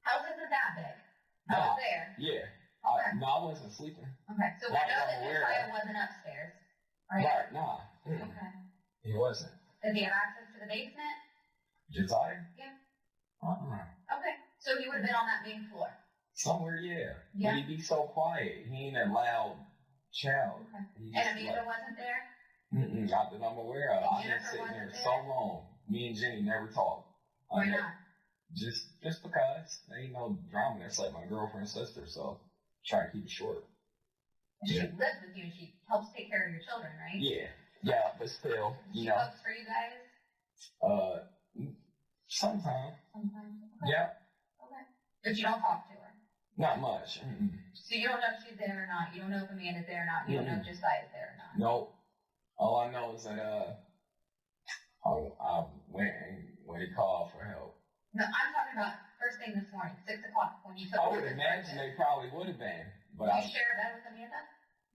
House isn't that big. I Nah. was there. Yeah. Okay. No, I wasn't sleeping. Okay. So we Right, know I'm that aware Josiah of. wasn't upstairs. Right? Right, nah. Mm-mm. Okay. He wasn't. Does he have access to the basement? Josiah? Yeah. Uh-uh. Okay. So he would have been on that main floor. Somewhere, yeah. Yeah. But he'd be so quiet. He ain't a loud child. Okay. He And just Amanda like, wasn't there? not that I'm aware of. And I've been Jennifer sitting wasn't there there? so long. Me and Jenny never talked. Why not? Just because. There ain't no drama. That's like my girlfriend's sister, so try to keep it short. And she Yeah. lives with you and she helps take care of your children, right? Yeah. Yeah, but still, She you know, cooks for you guys sometimes. sometimes? Okay. Yeah. Okay. But you don't talk to her. Not much. Mm-mm. So you don't know if she's there or not. You don't know if Amanda's there or not. You don't know if Josiah's there or not. Nope. All I know is that I went and when he called for help. No, I'm talking about first thing this morning, 6 o'clock, when you took I her would to imagine breakfast. they probably would have been, but Did I you share a bed with Amanda?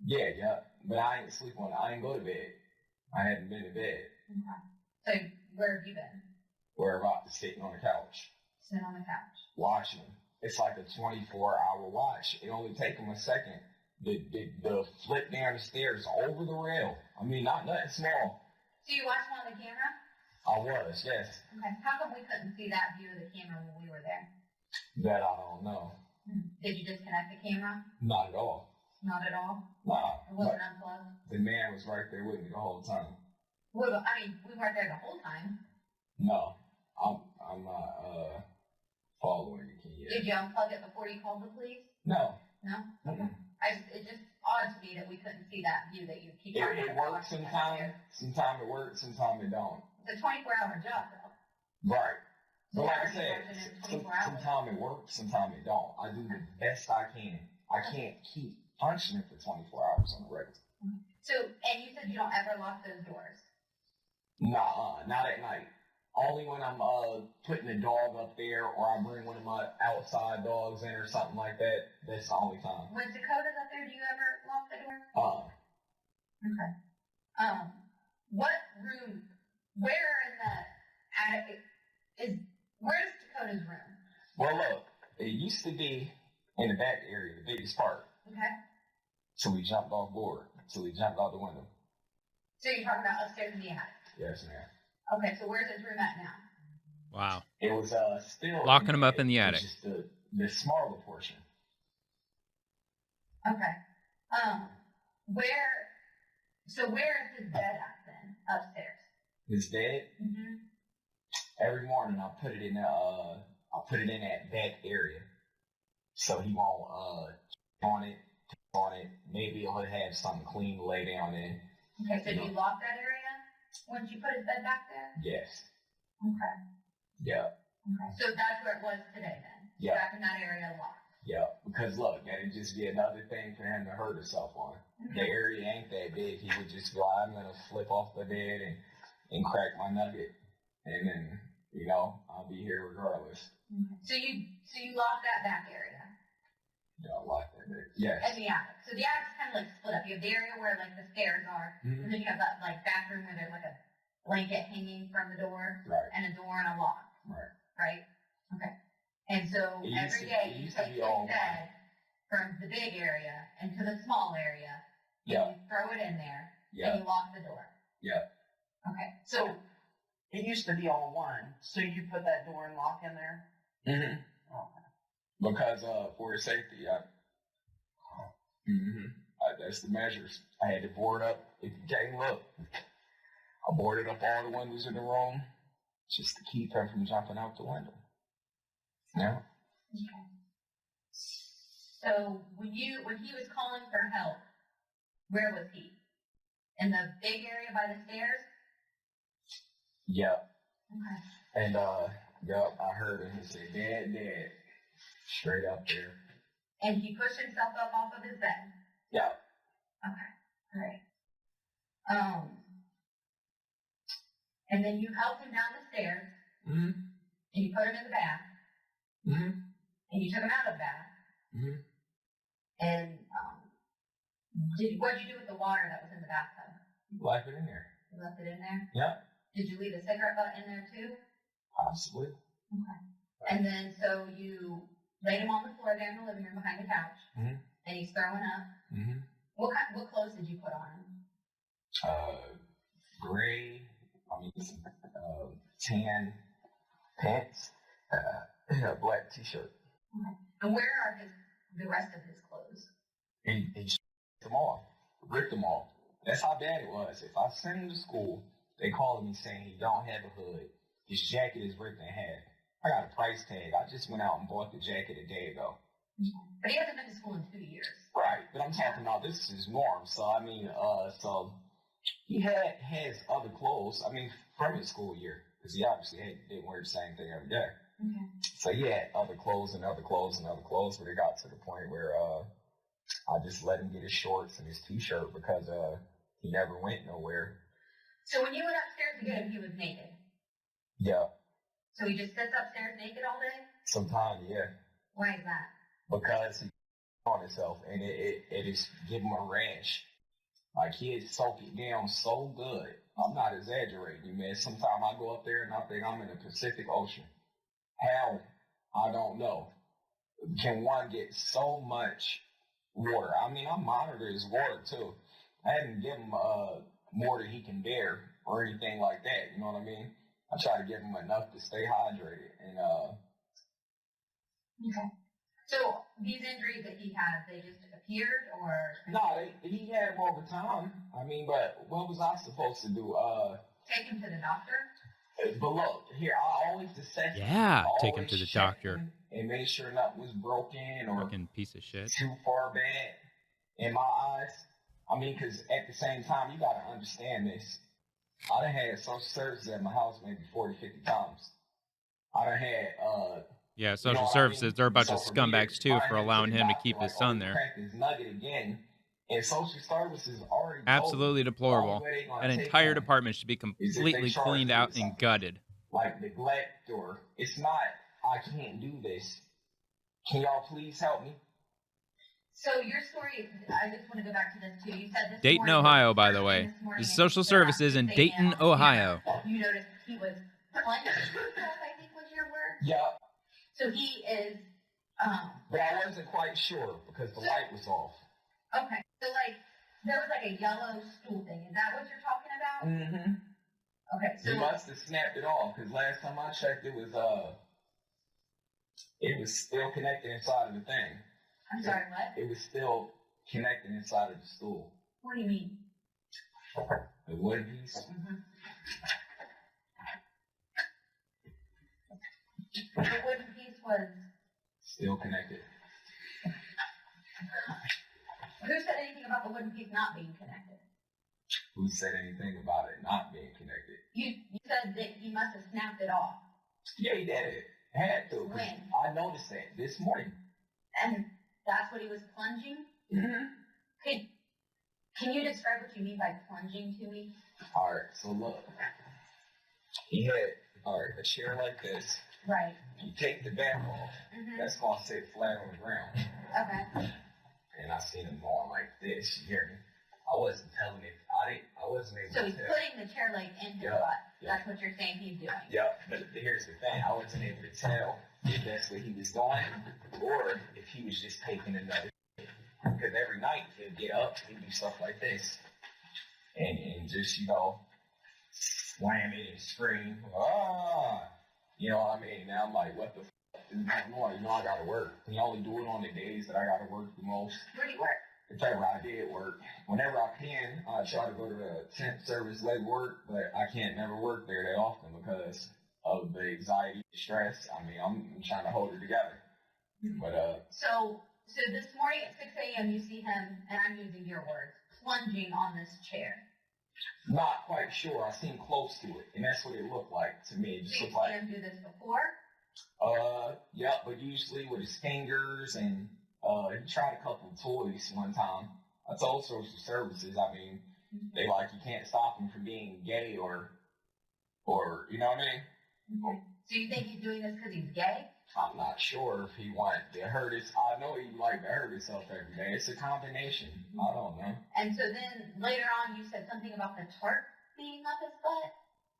yeah, but I ain't sleep on it. I ain't go to bed. I hadn't been to bed. Okay. So where have you been? We're about to sitting on the couch Sitting on the couch. watching. It's like a 24-hour watch. It only take them a second. The flip down the stairs over the rail. I mean, not nothing small. So you watched him on the camera? I was, yes. Okay. How come we couldn't see that view of the camera when we were there? That I don't know. Did you disconnect the camera? Not at all. Not at all. Nah. It wasn't unplugged. The man was right there with me the whole time. Well, I mean, we weren't there the whole time. No, I'm not following you. Can you? Did you unplug it before you called the police? No. No. Mm-mm. It's just odd to me that we couldn't see that view that you keep It talking about. works sometimes. Sometimes it works. Sometimes it don't. It's a 24-hour job, though. Right. But like I Yeah, said, working in 24 hours. sometimes it works. Sometimes it don't. I do the best I can. I can't keep functioning for 24 hours on a regular. So, and you said you don't ever lock those doors. Nah, not at night. Only when I'm putting a dog up there or I bring one of my outside dogs in or something like that. That's the only time. When Dakota's up there, do you ever lock the door? Okay. What room? Where in the attic where's Dakota's room? Well, look, it used to be in the back area, the biggest part. Okay. So we jumped off board. So we jumped out the window. So you're talking about upstairs in the attic. Yes, ma'am. Okay, so where's his room at now? Wow. It was still Locking him up in the attic. Just the smaller portion. Okay. Where is his bed at then? Upstairs. His bed. Mm-hmm. Every morning I put it in that back area, so he won't on it. Maybe he'll have something clean to lay down in. Okay, so do you lock that area once you put his bed back there? Yes. Okay. Yeah. Okay. So that's where it was today then? Yeah. Back in that area locked. Yeah. Because look, that'd just be another thing for him to hurt himself on. The area ain't that big. He would just go, I'm gonna flip off the bed and crack my nugget, and then I'll be here regardless. Okay. So you lock that back area? Yeah, I like that bed. Yes. And the attic. So the attic's kind of like split up. You have the area where like the stairs are, Mhm. and then you have that like bathroom where there's like a blanket hanging from the door, Right. and a door and a lock, Right. right? Okay. And so It used every to- day it you used to take be the all bed from the big area into the small area, and Yeah. you throw it in there, Yeah. and you lock the door. Yeah. Okay. So it used to be all one. So you put that door and lock in there? Mm-hmm. Okay. Because for his safety, that's the measures. I had to board up. If you can't look, I boarded up all the windows in the room just to keep him from jumping out the window. Yeah. Okay. So when he was calling for help, where was he? In the big area by the stairs? Yep. Okay. And yep, I heard him. He said, "Dad, Dad," straight up there. And he pushed himself up off of his bed. Yep. Okay. Great. And then you helped him down the stairs. Mm-hmm. And you put him in the bath. Mm-hmm. And you took him out of the bath. Mm-hmm. And what did you do with the water that was in the bathtub? Left it in there. You left it in there? Yep. Did you leave a cigarette butt in there too? Possibly. Okay. And then so you laid him on the floor there in the living room behind the couch. Mm-hmm. And he's throwing up. Mm-hmm. What clothes did you put on him? Gray. Tan pants. A black T-shirt. Okay. And where are the rest of his clothes? He stripped them all. Ripped them all. That's how bad it was. If I sent him to school, they called me saying he don't have a hood. His jacket is ripped in half. I got a price tag. I just went out and bought the jacket a day ago. But he hasn't been to school in 2 years. Right, but I'm talking about this is his norm. So I mean, so he has other clothes. I mean, from his school year, because he obviously didn't wear the same thing every day. Okay. So he had other clothes and other clothes and other clothes, but it got to the point where I just let him get his shorts and his T-shirt because he never went nowhere. So when you went upstairs to get him, he was naked? Yeah. So he just sits upstairs naked all day? Sometimes, yeah. Why is that? Because he on himself, and it is give him a rash. Like he'd soak it down so good. I'm not exaggerating, man. Sometimes I go up there and I think I'm in the Pacific Ocean. How? I don't know. Can one get so much water? I mean, I monitor his water too. I hadn't given him more than he can bear or anything like that. You know what I mean? I try to give him enough to stay hydrated. And okay. So these injuries that he has, they just appeared, or no, he had them over time. I mean, but what was I supposed to do? take him to the doctor? But look, here I always assess. Yeah, take him to the doctor. And make sure nothing was broken or Fucking piece of shit. too far bad in my eyes. I mean, because at the same time, you got to understand this. I done had social services at my house maybe 40, 50 times. I done had, Yeah, social services, they're a bunch of scumbags too for allowing him to keep his son there. Crack this nugget again, and social services already Absolutely deplorable. An entire department department should be completely cleaned out and gutted. like neglect, or it's not, I can't do this. Can y'all please help me? So your story, I just want to go back to this too. You said this Dayton, morning, Ohio, by the way. this morning This is in social the services in office, Dayton, Ohio. You noticed he was plunging himself, I think was your word. Yeah, So he is, but I wasn't quite sure because the light was off. okay. So like, there was like a yellow stool thing. Is that what you're talking about? Mm-hmm. Okay. So He must have snapped it off because last time I checked, it was still connected inside of the thing. I'm sorry, what? It was still connected inside of the stool. What do you mean? The wood piece. Mm-hmm. The wooden piece was. Still connected. Who said anything about the wooden piece not being connected? Who said anything about it not being connected? You said that he must have snapped it off. Yeah, he did it. Had to. 'Cause When? I noticed that this morning. And that's what he was plunging? Mm-hmm. Can you describe what you mean by plunging to me? All right, so look. He had, a chair like this. Right. You take the back off. Mm-hmm. That's going to sit flat on the ground. Okay. And I seen him going like this. You hear me? I wasn't telling it. I wasn't able So to he's tell. putting the chair leg in his Yeah, butt. yeah. That's what you're saying he's doing. Yep, but here's the thing. I wasn't able to tell if that's what he was doing or if he was just taking another. Because every night he'll get up and do stuff like this. And just, slam it and scream. Ah! You know what I mean? Now I'm like, what the f*** is going on? I gotta work. He only do it on the days that I gotta work the most. Where do you work? If ever I did work, whenever I can, I try to go to the temp service leg work, but I can't never work there that often because of the anxiety, stress. I mean, I'm trying to hold it together. But So this morning at 6 a.m. you see him, and I'm using your words, plunging on this chair. not quite sure. I seen close to it, and that's what it looked like to me. It just Did you looked see like, him do this before? yeah, but usually with his fingers, and he tried a couple of toys one time. I told social services, I mean, they like, you can't stop him from being gay or you know what I mean? So you think he's doing this because he's gay? I'm not sure if he wanted to hurt his. I know he liked to hurt himself every day. It's a combination. I don't know. And so then later on you said something about the tarp being up his butt?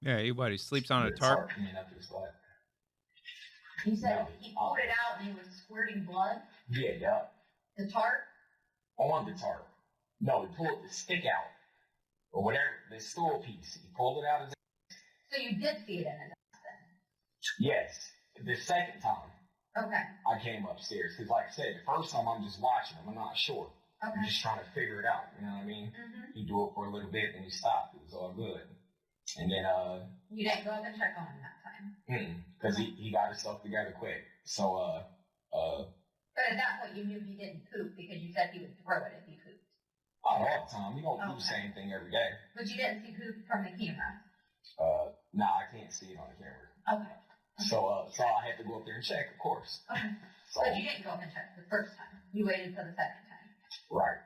Yeah, he sleeps on a The tarp. being up his butt. He said No. he pulled it out and he was squirting blood? Yeah. The tarp? On the tarp. No, he pulled the stick out. Or whatever, the stool piece. He pulled it out as So you did see it in his ass then? yes. The second time Okay. I came upstairs. Because like I said, the first time I'm just watching him. I'm not sure. I'm Okay. just trying to figure it out. You know what I mean? He do it for a little bit and he stopped. It was all good. And then, You didn't go up and check on him that time? because he got his stuff together quick. So, But at that point you knew he didn't poop because you said he would throw it if he pooped. not all the time. You don't do the Okay. same thing every day. But you didn't see poop from the camera? Nah, I can't see it on the camera. Okay. So I had to go up there and check, of course. Okay. So, But you didn't go up and check the first time. You waited for the second time. right.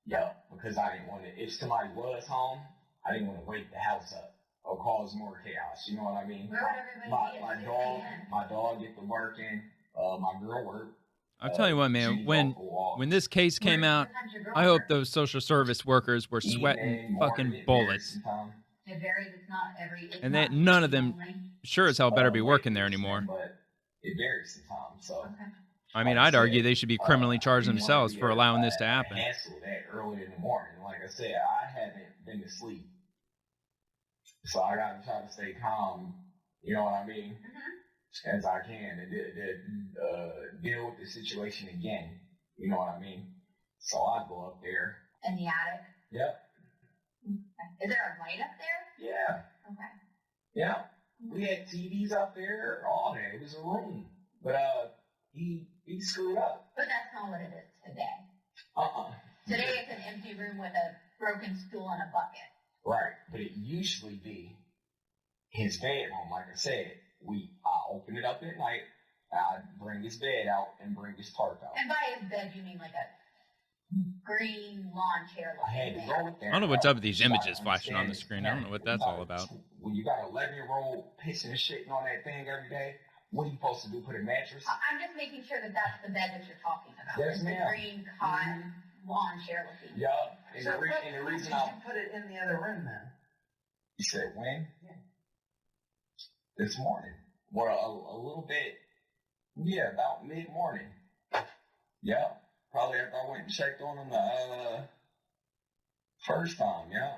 Yeah, because I didn't want to, if somebody was home, I didn't want to wake the house up or cause more chaos. You know what I mean? Where would everybody be My at 6 dog, a.m.? my dog get to working. My girl worked. I'll tell you what, man. When this case came out, I hope those social service workers were sweating fucking bullets. It varies. It's not every. It's And not none of them only. sure as hell better be working there anymore. But it varies sometimes. So Okay. I mean, I'd argue they should be criminally charged themselves for allowing this to happen. Hassle that early in the morning. Like I said, I haven't been to sleep, so I gotta try to stay calm. You know what I mean? As I can, and deal with the situation again. You know what I mean? So I go up there. In the attic. Yep. Is there a light up there? Yeah. Okay. Yeah. We had TVs up there, all that. It was a room, but he screwed up. But that's not what it is today. Today it's an empty room with a broken stool and a bucket. Right, but it usually be his bedroom. Like I said, I open it up at night. I bring his bed out and bring his tarp out. And by his bed you mean like a green lawn chair. I had to go with that. I don't know what's up with these images flashing on the screen. I don't know what that's all about. When you got an 11-year-old pissing and shitting on that thing every day, what are you supposed to do? Put a mattress? I'm just making sure that that's the bed that you're talking about. Yes, It's the ma'am. green cotton lawn chair looking. Yeah. And So the what reason did you put it in the other room then? You said when? Yeah. This morning. Well, a little bit. Yeah, about mid-morning. Yeah. Probably after I went and checked on him the first time, yeah.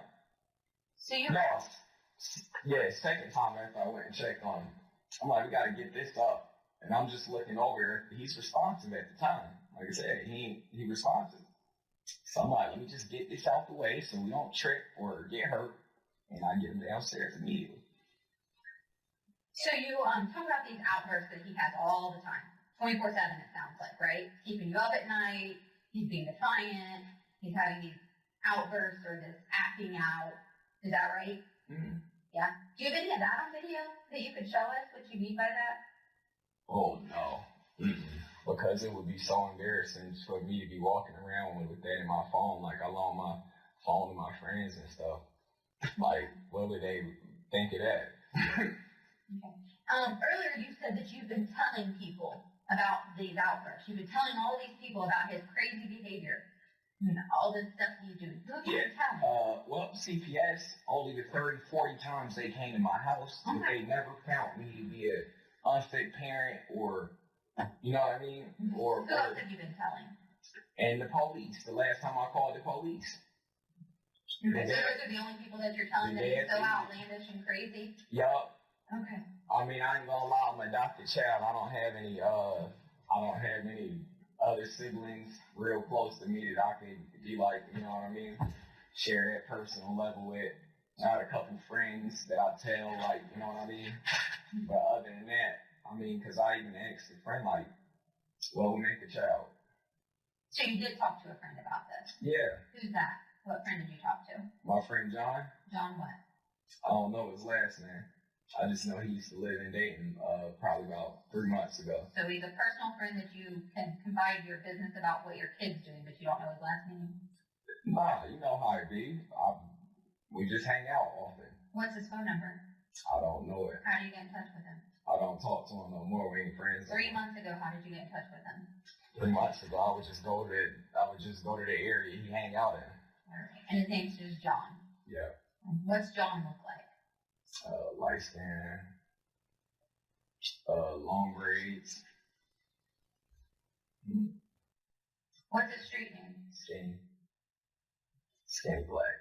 So you No. Yeah, second time after I went and checked on him. I'm like, we got to get this up. And I'm just looking over. He's responsive at the time. Like I said, he responsive. So I'm like, let me just get this out the way so we don't trip or get hurt. And I get him downstairs immediately. So you talk about these outbursts that he has all the time, 24/7. It sounds like, right? Keeping you up at night. He's being defiant. He's having these outbursts or this acting out. Is that right? Mm-hmm. Yeah. Do you have any of that on video that you could show us? What you mean by that? Oh, no. Because it would be so embarrassing for me to be walking around with that in my phone. Like, I loan my phone to my friends and stuff. Like, what would they think of that? Okay. Earlier you said that you've been telling people about these outbursts. You've been telling all these people about his crazy behavior and all this stuff he's doing. Who have you been telling? Well, CPS, only the 30, 40 times they came to my house, but they never found me to be an unfit parent or, you know what I mean? Or Who else have you been telling? and the police. The last time I called the police. Okay. So those are the only people that you're telling that he's so outlandish and crazy? Yup. Okay. I mean, I ain't gonna lie, I'm an adopted child. I don't have any other siblings real close to me that I can be like, you know what I mean? Share that personal level with. I had a couple friends that I tell, like, you know what I mean? But other than that, I mean, because I even asked a friend, like, What would make a child? So you did talk to a friend about this. Yeah. Who's that? What friend did you talk to? My friend John. John what? I don't know his last name. I just know he used to live in Dayton probably about 3 months ago. So he's a personal friend that you can confide your business about what your kid's doing, but you don't know his last name? Nah, you know how it be. We just hang out often. What's his phone number? I don't know it. How do you get in touch with him? I don't talk to him no more. We ain't friends. 3 months ago, how did you get in touch with him? 3 months ago, I would just go to the area he hang out in. All right. And his name's just John. Yeah. What's John look like? Light skin, long braids. What's his street name? Skinny black.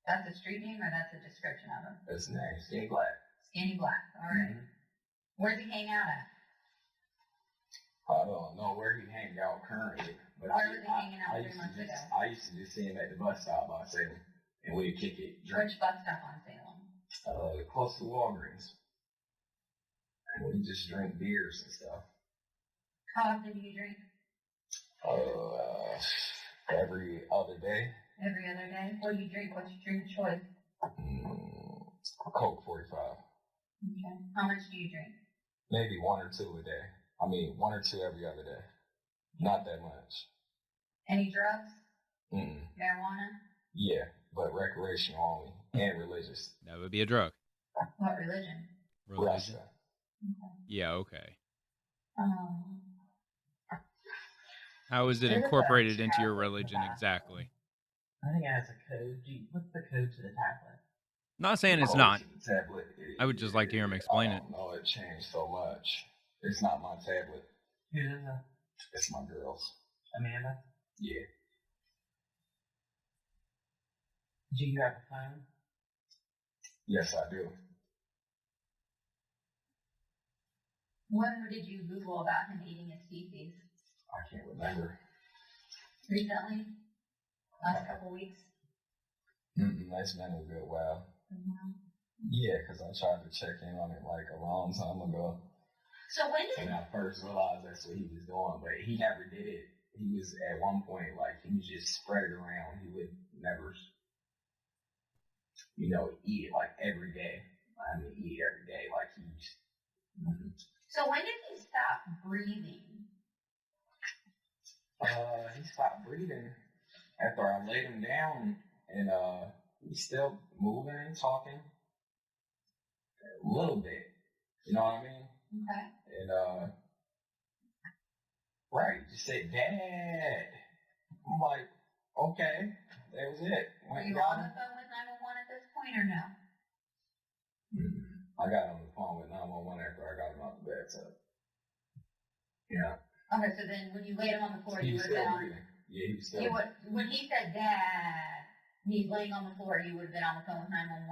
That's a street name or that's a description of him? That's his name, Skinny Black. Skinny Black. All right. Where's he hang out at? I don't know where he hangs out currently, but Where was he hanging out 3 months ago? I used to just see him at the bus stop by Salem, and we'd kick it, drink. Which bus stop on Salem? Close to Walgreens. And we just drink beers and stuff. How often do you drink? Every other day. Every other day? What do you drink? What's your drink choice? Coke 45. Okay. How much do you drink? Maybe 1 or 2 a day. I mean, 1 or 2 every other day. Not that much. Any drugs? Mm-mm. Marijuana? Yeah, but recreational only and religious. That would be a drug. What religion? Religion. Rasta. Okay. Yeah, okay. Um, How is it There's a incorporated into your tablet in the religion bathroom. exactly? I think it has a code. What's the code to the tablet? Not saying it's Oh, not. it's a tablet. I would just like to hear him explain I it. don't know, it changed so much. It's not my tablet. Who's in the It's my girl's. Amanda? Yeah. Do you have a phone? Yes, I do. when did you Google about him eating his feces? I can't remember. Recently? Last couple weeks? That's been a good while. Mm-hmm. Yeah, because I tried to check in on it like a long time ago. So when did And I first realized that's what he was doing, but he never did it. He was at one point, like, he would just spread it around. He would never, eat it like every day. I mean, eat it every day, like So when did he stop breathing? he stopped breathing after I laid him down, and he's still moving and talking a little bit. You know what I mean? Okay. And right, just said, "Dad." I'm like, okay, that was it. Were you on the phone with 911 at this point or no? I got on the phone with 911 after I got him out the bathtub. Yeah. Okay, so then when you laid him on the floor, He you was would have still been on. breathing. Yeah, he was still You would, when he said Dad, he's laying on the floor, you would have been on the phone with 911?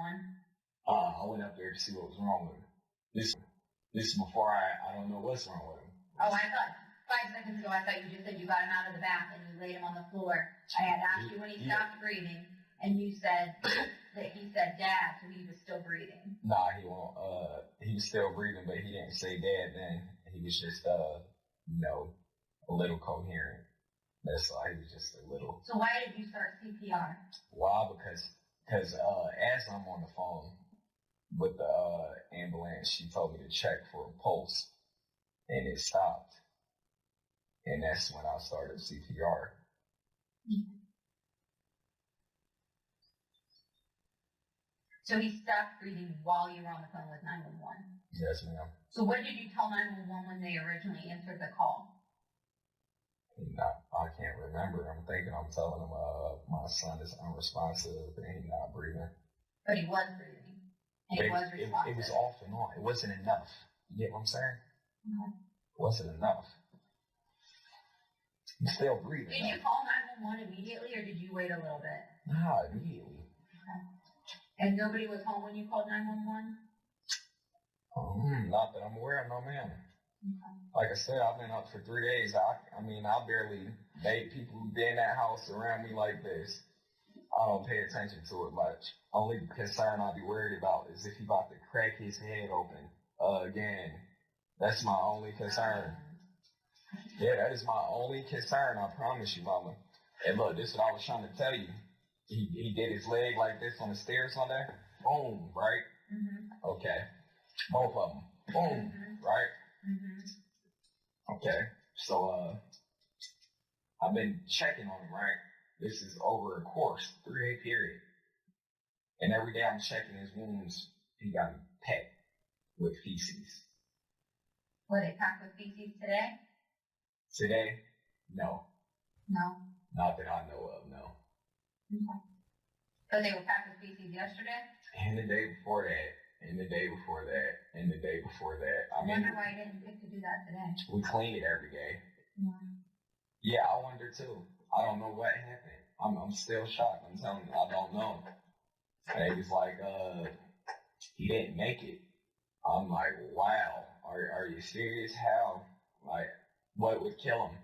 I went up there to see what was wrong with him. This is before I don't know what's wrong with him. Oh, I thought 5 seconds ago, I thought you just said you got him out of the bath and you laid him on the floor. I had asked you when he stopped breathing, and you said that he said Dad, so he was still breathing. Nah, he won't. He was still breathing, but he didn't say Dad then. He was just, a little coherent. That's why he was just a little. So why did you start CPR? Why? Because as I'm on the phone with the ambulance, she told me to check for a pulse, and it stopped. And that's when I started CPR. So he stopped breathing while you were on the phone with 911. Yes, ma'am. So what did you tell 911 when they originally answered the call? I can't remember. I'm thinking I'm telling him my son is unresponsive and he's not breathing. But he was breathing. And he was responsive. It was off and on. It wasn't enough. You get what I'm saying? Okay. It wasn't enough. He's still breathing. Did you call 911 immediately, or did you wait a little bit? Nah, immediately. Okay. And nobody was home when you called 911? Not that I'm aware of, no ma'am. Okay. Like I said, I've been up for 3 days. I barely date people who be in that house around me like this. I don't pay attention to it much. Only concern I'd be worried about is if he about to crack his head open again. That's my only concern. Yeah, that is my only concern, I promise you, mama. And look, this is what I was trying to tell you. He did his leg like this on the stairs on there. Boom, right? Mm-hmm. Okay. Both of them. Boom, right? Mm-hmm. Okay. So, I've been checking on him, right? This is over a course, 3-day period. And every day I'm checking his wounds, he got pecked with feces. Were they packed with feces today? Today? No. No. Not that I know of, no. Okay. So they were packed with feces yesterday? And the day before that, and the day before that, and the day before that. I wonder why you didn't pick to do that today. We clean it every day. Yeah. Yeah, I wonder too. I don't know what happened. I'm still shocked. I'm telling you, I don't know. And he was like, he didn't make it. I'm like, wow, are you serious? How? Like, what would kill him?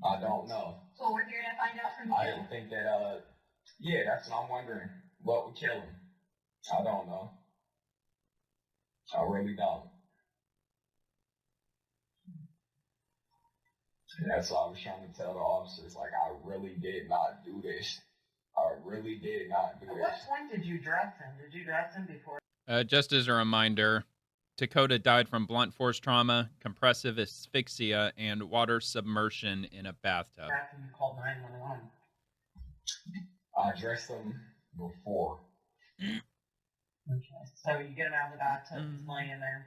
I don't know. So we're here to find out from you. I didn't think that, yeah, that's what I'm wondering. What would kill him? I don't know. I really don't. And that's what I was trying to tell the officers. Like, I really did not do this. I really did not do At this. what point did you dress him? Did you dress him before? Just as a reminder, Takoda died from blunt force trauma, compressive asphyxia, and water submersion in a bathtub. After you called 911? I dressed him before. Okay. So you get him out of the bathtub, he's laying there.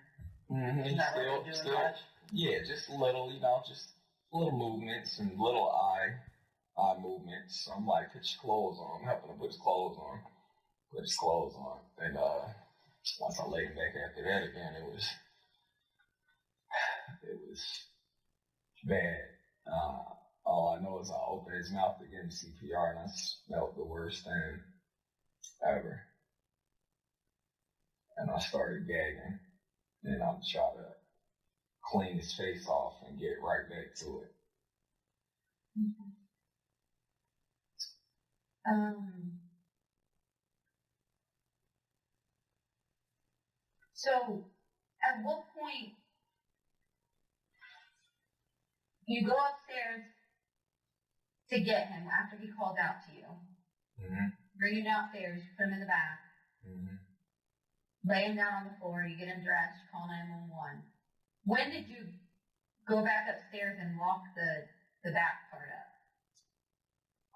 Mm-hmm. He's not really doing much? Yeah, just little, just little movements and little eye movements. I'm like, put your clothes on. I'm helping him put his clothes on. Put his clothes on. And once I laid him back after that again, it was bad. All I know is I opened his mouth to give him CPR, and I smelled the worst thing ever. And I started gagging. And I'm trying to clean his face off and get right back to it. Okay. So, at what point you go upstairs to get him after he called out to you? Mm-hmm. Bring him downstairs, put him in the bath, lay him down on the floor, you get him dressed, call 911. When did you go back upstairs and lock the back part up?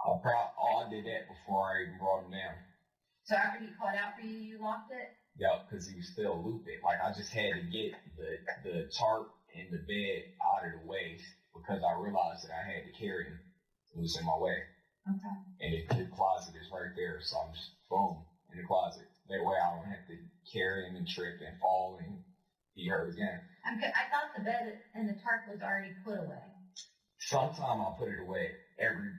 I did that before I even brought him down. So after he called out for you, you locked it? Yeah, because he was still looping. Like, I just had to get the tarp and the bed out of the way because I realized that I had to carry him. It was in my way. Okay. And the closet is right there, so I'm just, boom, in the closet. That way I don't have to carry him and trip and fall and be hurt again. I thought the bed and the tarp was already put away. Sometimes I put it away. Every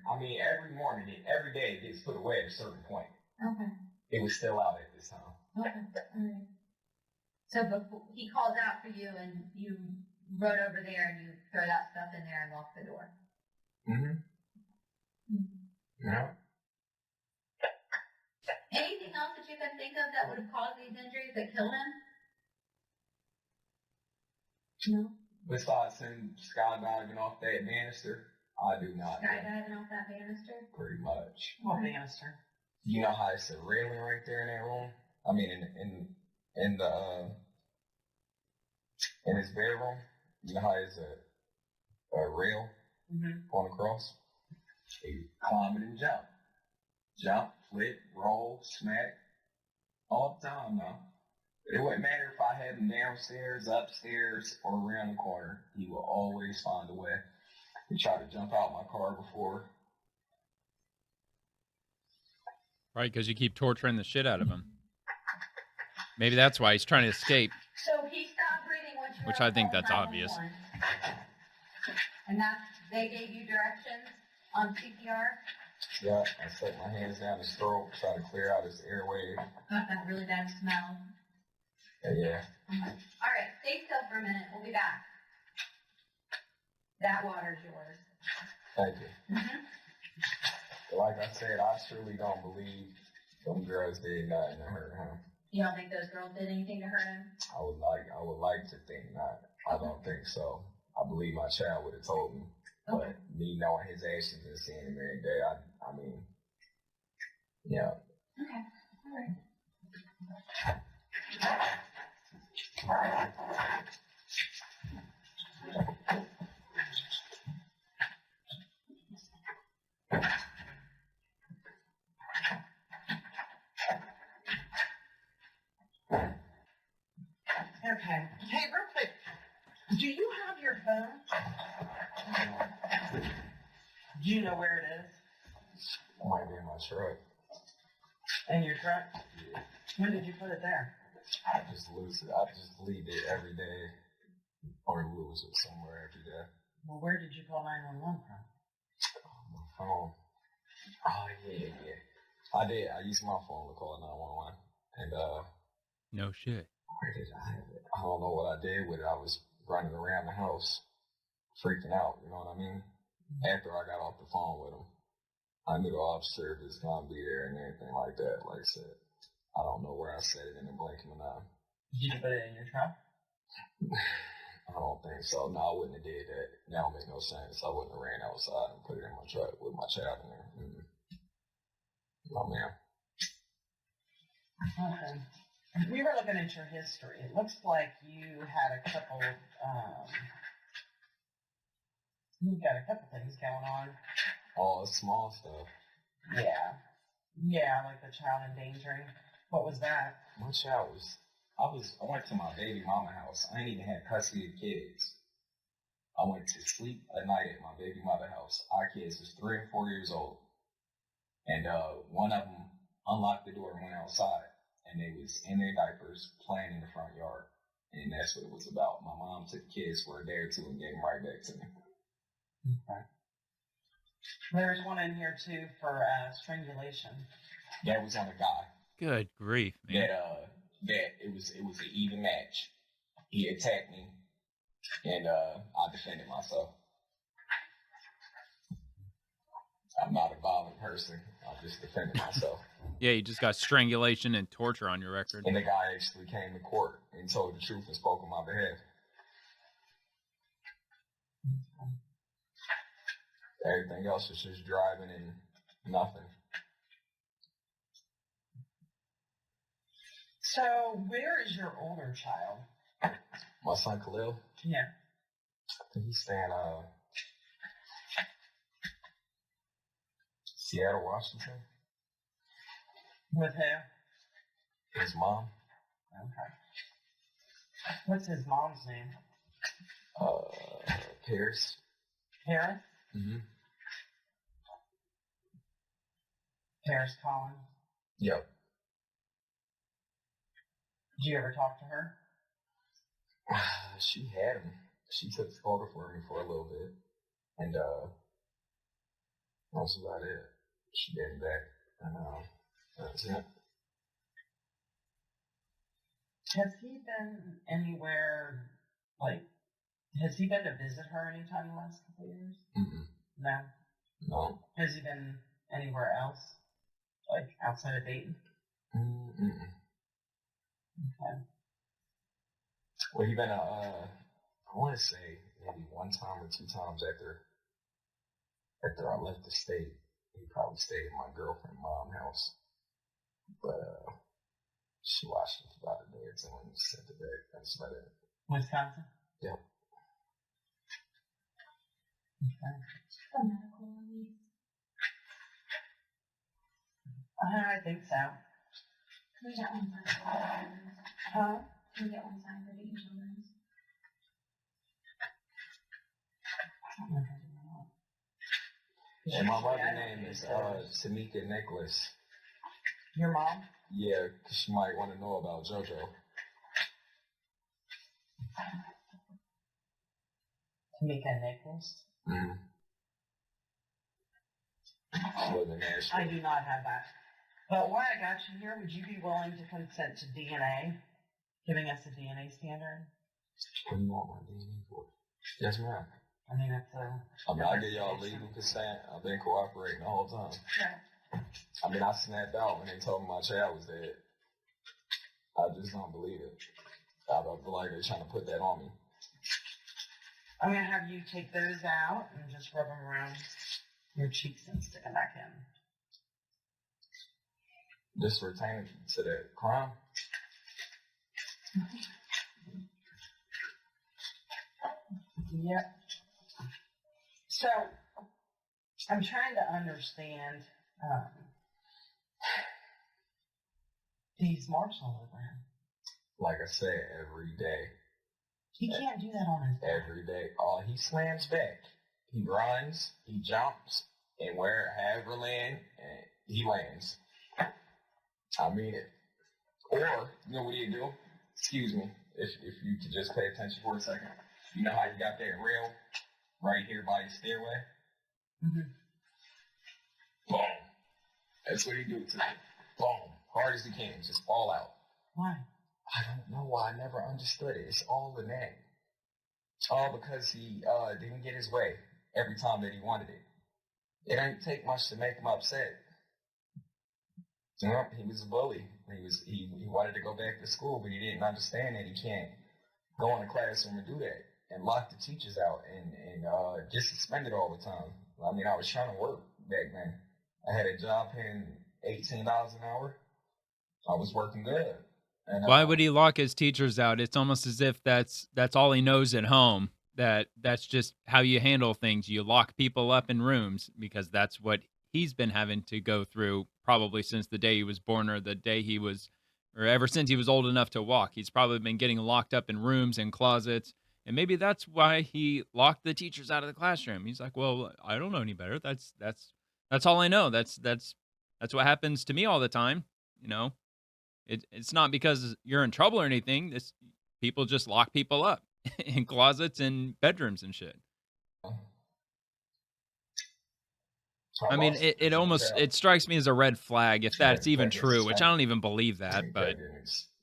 morning, every day it gets put away at a certain point. Okay. It was still out at this time. Okay. All right. So before he calls out for you and you run over there and you throw that stuff in there and lock the door. Mm-hmm. Yeah. Anything else that you can think of that would have caused these injuries that killed him? No. Besides him skydiving off that banister, I do not know. Skydiving off that banister? Pretty much. What banister? You know how it's a railing right there in that room? I mean, in his bedroom, you know how there's a rail going across? He climb it and jump. Jump, flip, roll, smack, all the time now. It wouldn't matter if I had him downstairs, upstairs, or around the corner. He will always find a way. He tried to jump out my car before. Right, because you keep torturing the shit out of him. Maybe that's why he's trying to escape. So he stopped breathing once you Which were I think on that's obvious. 911. And they gave you directions on CPR? Yeah, I stuck my hands down his throat, try to clear out his airway. Got that really bad smell. Yeah. All right, stay still for a minute. We'll be back. That water's yours. Thank you. But like I said, I truly don't believe them girls did nothing to hurt him. You don't think those girls did anything to hurt him? I would like to think not. I don't think so. I believe my child would have told me. Okay. But me knowing his actions and seeing him every day, I mean, yeah. Okay. All right. Okay. Hey, real quick, do you have your phone? Do you know where it is? I might be in my truck. In your truck? Yeah. When did you put it there? I just lose it. I just leave it every day or lose it somewhere every day. Well, where did you call 911 from? My phone. Oh, yeah. I did. I used my phone to call 911. And, No shit. where did I have it? I don't know what I did with it. I was running around the house, freaking out, you know what I mean? After I got off the phone with him, I knew the officer was going to be there and everything like that. Like I said, I don't know where I set it in the blink of an eye. Did you put it in your truck? I don't think so. No, I wouldn't have did that. That don't make no sense. I wouldn't have ran outside and put it in my truck with my child in there. No, ma'am. Okay. We were looking at your history. It looks like you had a couple, you got a couple things going on. All small stuff. Yeah. Yeah, like the child endangering. What was that? My child was, I went to my baby mama house. I ain't even had custody of kids. I went to sleep at night at my baby mother house. Our kids was 3 and 4 years old. And one of them unlocked the door and went outside. And they was in their diapers playing in the front yard. And that's what it was about. My mom took the kids for a day or two and gave them right back to me. Okay. There's one in here too for strangulation. That was on a guy. Good grief, man. That it was an even match. He attacked me, and I defended myself. I'm not a violent person. I just defended myself. Yeah, you just got strangulation and torture on your record. And the guy actually came to court and told the truth and spoke on my behalf. Everything else was just driving and nothing. So, where is your older child? My son Khalil, Yeah. I think he's staying Seattle, Washington. With who? His mom, Okay. What's his mom's name? Paris. Paris? Mm-hmm. Paris Collins. Yep. Did you ever talk to her? She had him. She took the photo for me for a little bit. And that's about it. She gave him back. And that's it. Has he been anywhere, like, has he been to visit her anytime in the last couple of years? Mm-mm. No. No. Has he been anywhere else? Like, outside of Dayton? Mm-mm. Okay. Well, he been, I want to say maybe one time or two times after I left the state. He probably stayed at my girlfriend's mom's house. But, she watched it for about a day or two and sent it back. That's about it. Wisconsin? Yep. Okay. A medical release. I think so. Can we get one signed for the children's? Huh? Can we get one signed for the children's? And my mother's name is Tamika Nicholas. Your mom? Yeah, 'cause she might want to know about JoJo. Tamika Nichols? Mm-hmm. She lives in Nashville. I do not have that. But why I got you here, would you be willing to consent to DNA? Giving us a DNA standard? What do you want my DNA for? Yes, ma'am. I mean, it's a... I mean, I give y'all legal consent. I've been cooperating the whole time. Yeah. I mean, I snapped out when they told me my child was dead. I just don't believe it. I feel like they're trying to put that on me. I'm going to have you take those out and just rub them around your cheeks and stick them back in. Just retain it to the crime. Yep. So, I'm trying to understand these marks all over him. Like I said, every day. He can't do that on his back. Every day. Oh, he slams back. He runs, he jumps, and wherever land, he lands. I mean it. Or, you know what he'd do? Excuse me, if you could just pay attention for a second. You know how you got that rail right here by your stairway? Mm-hmm. Boom. That's what he do to me. Boom. Hard as he can. Just fall out. Why? I don't know why. I never understood it. It's all in that. All because he didn't get his way every time that he wanted it. It ain't take much to make him upset. You know, he was a bully. He wanted to go back to school, but he didn't understand that he can't go in the classroom and do that and lock the teachers out and get suspended all the time. I mean, I was trying to work back then. I had a job paying $18 an hour. I was working good. And, Why would he lock his teachers out? It's almost as if that's all he knows at home. That's just how you handle things. You lock people up in rooms because that's what he's been having to go through probably since the day he was born or the day he was, or ever since he was old enough to walk. He's probably been getting locked up in rooms and closets. And maybe that's why he locked the teachers out of the classroom. He's like, well, I don't know any better. That's all I know. That's what happens to me all the time. You know, it's not because you're in trouble or anything. People just lock people up in closets and bedrooms and shit. I mean, it strikes me as a red flag if that's even true, which I don't even believe that. But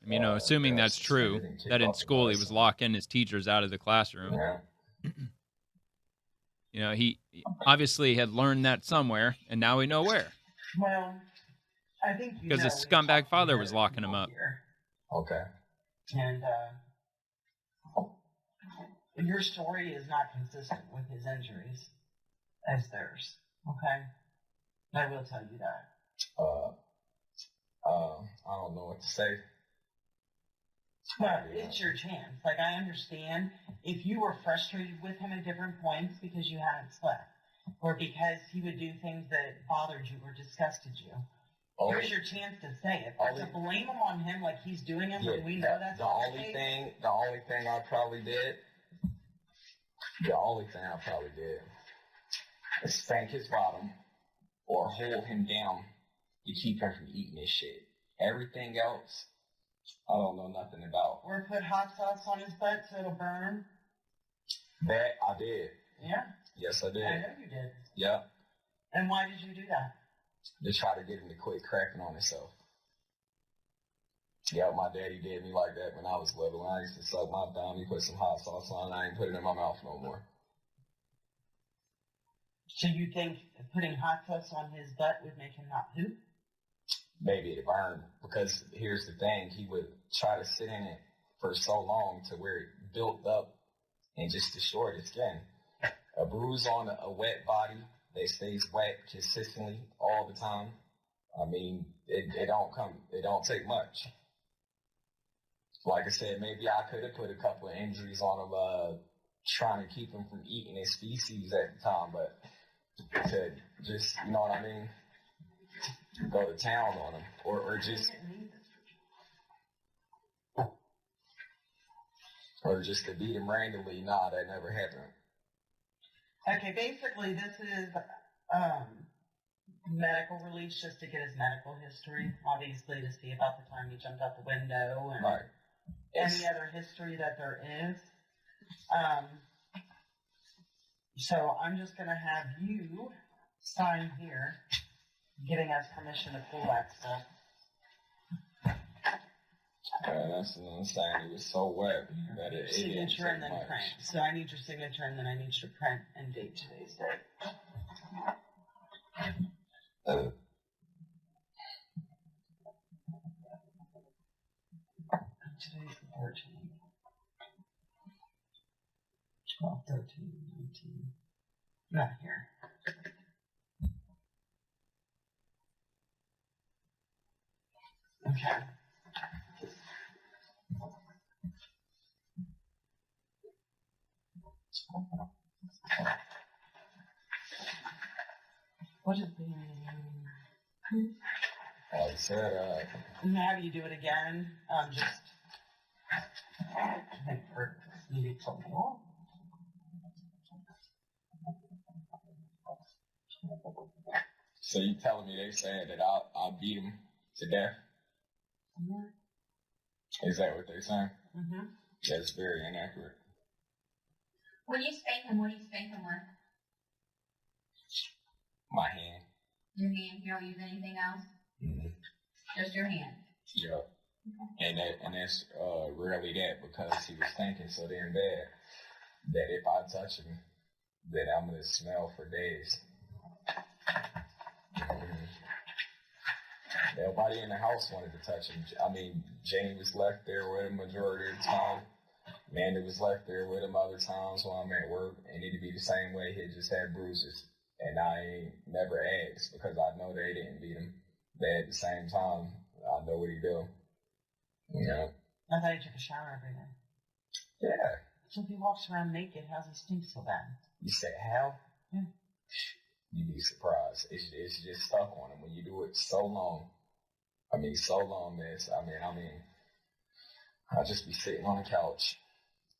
you know, assuming that's true, that in school he was locking his teachers out of the classroom. You know, he obviously had learned that somewhere, and now we know where. Well, I think because his scumbag father was locking him up. Here. Okay. And your story is not consistent with his injuries as theirs. Okay, I will tell you that. I don't know what to say. But it's your chance. Like, I understand if you were frustrated with him at different points because you hadn't slept, or because he would do things that bothered you or disgusted you. Here's your chance to say it. But to blame him on him like he's doing it, when we know that's the only thing I probably did is spank his bottom or hold him down to keep him from eating this shit. Everything else, I don't know nothing about. Or put hot sauce on his butt so it'll burn. That I did. Yeah. Yes, I did. I know you did. Yeah. And why did you do that? To try to get him to quit cracking on himself. Yeah, my daddy did me like that when I was little. When I used to suck my thumb, he put some hot sauce on, and I ain't put it in my mouth no more. So you think putting hot sauce on his butt would make him not poop? Maybe it burned, because here's the thing, he would try to sit in it for so long to where it built up and just destroyed his skin. A bruise on a wet body that stays wet consistently all the time. I mean, it don't take much. Like I said, maybe I could have put a couple of injuries on him, trying to keep him from eating his feces at the time, but to just, you know what I mean, go to town on him, or just to beat him randomly. Nah, that never happened. Okay, basically this is medical release just to get his medical history, obviously to see about the time he jumped out the window and right. Any other history that there is. So I'm just going to have you sign here, giving us permission to pull that stuff. That's insane. It was so wet that it signature and then print. So I need your signature and then I need you to print and date today's date. Today's the 13th. 12, 13, 19. Not here. Okay. What is the... Like I said, have you do it again? Just... I think for maybe something more. so you telling me they said that I'll beat him to death? Is that what they're saying? Mm-hmm. That's very inaccurate. When you spank him, what do you spank him with? My hand. Your hand. You don't use anything else? Mm-hmm. Just your hand. Yeah. And that's rarely that, because he was thinking so damn bad that if I touch him, then I'm gonna smell for days. Nobody in the house wanted to touch him. I mean, Jane was left there with him majority of the time. Amanda was left there with him other times while I'm at work, and it'd be the same way. He just had bruises, and I ain't never asked because I know they didn't beat him. But at the same time, I know what he do. You know? I thought he took a shower every day. Yeah. So if he walks around naked, how's he stink so bad? You say how? Yeah. You'd be surprised. It's just stuck on him when you do it so long. I mean, so long, man. I mean, I'll just be sitting on the couch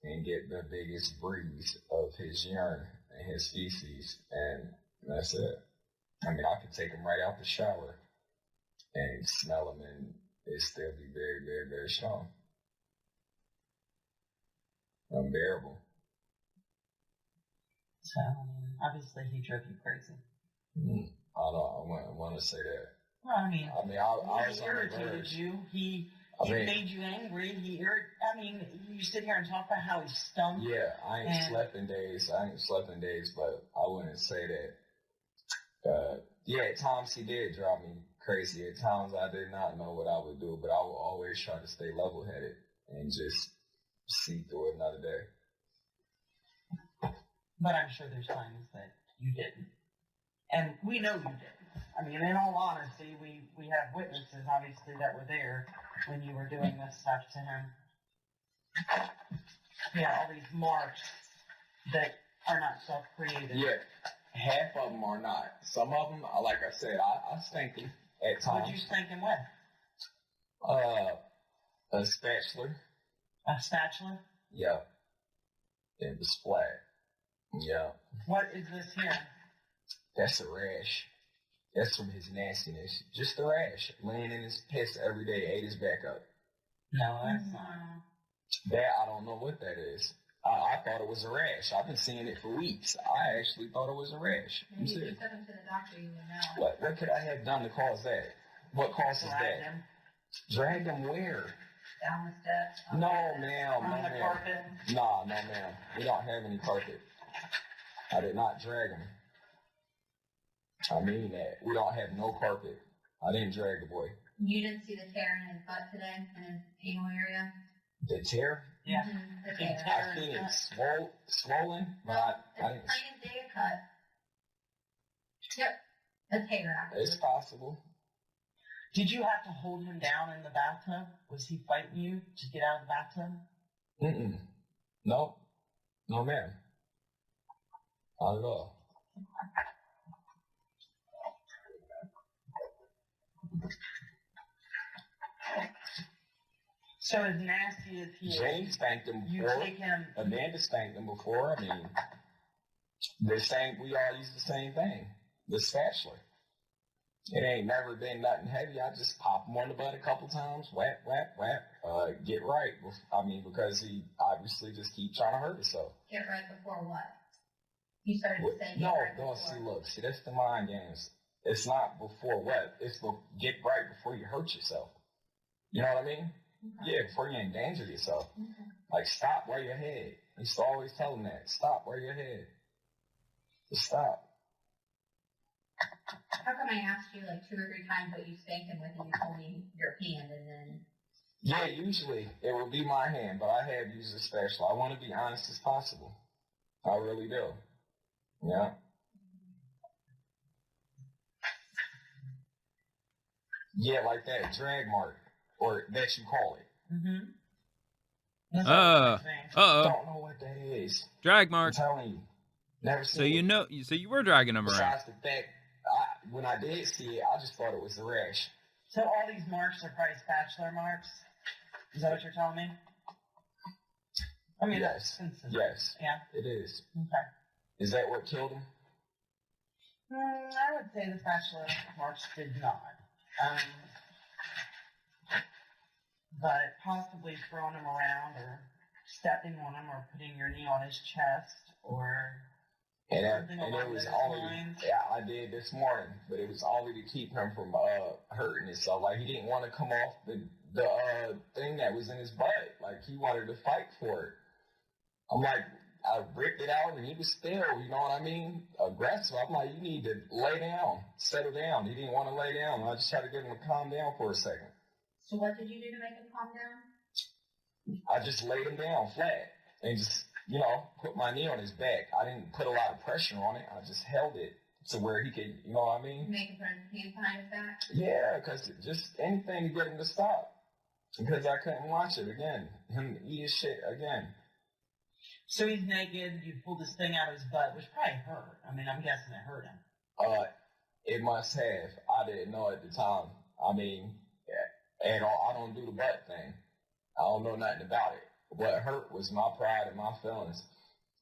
and get the biggest breeze of his urine and his feces, and that's it. I mean, I could take him right out the shower and smell him, and it still be very, very, very strong. Unbearable. So, obviously he drove you crazy. I want to say that. Well, I I was he on the irritated verge. you. He made you angry. You sit here and talk about how he stunk. Yeah, I ain't slept in days, but I wouldn't say that. Yeah, at times he did drive me crazy. At times I did not know what I would do, but I would always try to stay level-headed and just see through another day. But I'm sure there's times that you didn't. And we know you didn't. I mean, in all honesty, we have witnesses, obviously, that were there when you were doing this stuff to him. Yeah, all these marks that are not self-created. Yeah, half of them are not. Some of them, like I said, I spank them at times. What'd you spank him with? A spatula. A spatula? Yeah. It was flat. Yeah. What is this here? That's a rash. That's from his nastiness. Just a rash. Laying in his piss every day, ate his back up. No, that's not. That, I don't know what that is. I thought it was a rash. I've been seeing it for weeks. I actually thought it was a rash. Maybe if you took him to the doctor, you would know. What could I have done to cause that? What causes that? Him. Drag him where? Down the steps. No, ma'am. On the carpet. No, ma'am. We don't have any carpet. I did not drag him. I mean that. We don't have no carpet. I didn't drag the boy. You didn't see the tear in his butt today, in his anal area? The tear? Yeah. Mm-hmm. The tear. tear. I seen it swollen, but I didn't. It's plain as day a cut. Yep. A tear, actually. It's possible. Did you have to hold him down in the bathtub? Was he fighting you to get out of the bathtub? No. No, ma'am. Not at all. So as nasty as he is, Jane spanked him you before. take him. Amanda spanked him before. I mean, we all use the same thing. The spatula. It ain't never been nothing heavy. I just pop him on the butt a couple times, whap, whap, whap, get right. I mean, because he obviously just keep trying to hurt himself. Get right before what? You started to say No, right no, before. see, that's the mind games. It's not before what? It's get right before you hurt yourself. You know what I mean? Okay. Yeah, before you endanger yourself. Okay. Like, stop where you're head. I used to always tell them that. Stop where you're head. Just stop. How come I asked you like 2 or 3 times what you spanked him with and you told me your hand and then... Yeah, usually it would be my hand, but I have used a spatula. I want to be honest as possible. I really do. Yeah. Yeah, like that drag mark, or that you call it. Mm-hmm. Don't know what that is. Drag I'm mark. telling you. Never seen So you it. know, so you were dragging them around. Besides the fact, when I did see it, I just thought it was a rash. So all these marks are probably spatula marks? Is that what you're telling me? I mean, Yes. that's consistent. Yes. Yeah. It is. Okay. Is that what killed him? I would say the spatula marks did not. But possibly throwing him around or stepping on him or putting your knee on his chest or And something it along was those only, lines. yeah, I did this morning, but it was only to keep him from hurting himself. Like, he didn't want to come off the thing that was in his butt. Like, he wanted to fight for it. I'm like, I ripped it out, and he was still, you know what I mean, aggressive. I'm like, you need to lay down, settle down. He didn't want to lay down. I just had to get him to calm down for a second. So what did you do to make him calm down? I just laid him down flat and just, you know, put my knee on his back. I didn't put a lot of pressure on it. I just held it to where he could, you know what I mean? Make him put his hand behind his back? Yeah, because just anything to get him to stop. Because I couldn't watch it again. Him eat his shit again. So he's naked, you pulled this thing out of his butt, which probably hurt. I mean, I'm guessing it hurt him. It must have. I didn't know at the time. I mean, at all, I don't do the butt thing. I don't know nothing about it. What hurt was my pride and my feelings.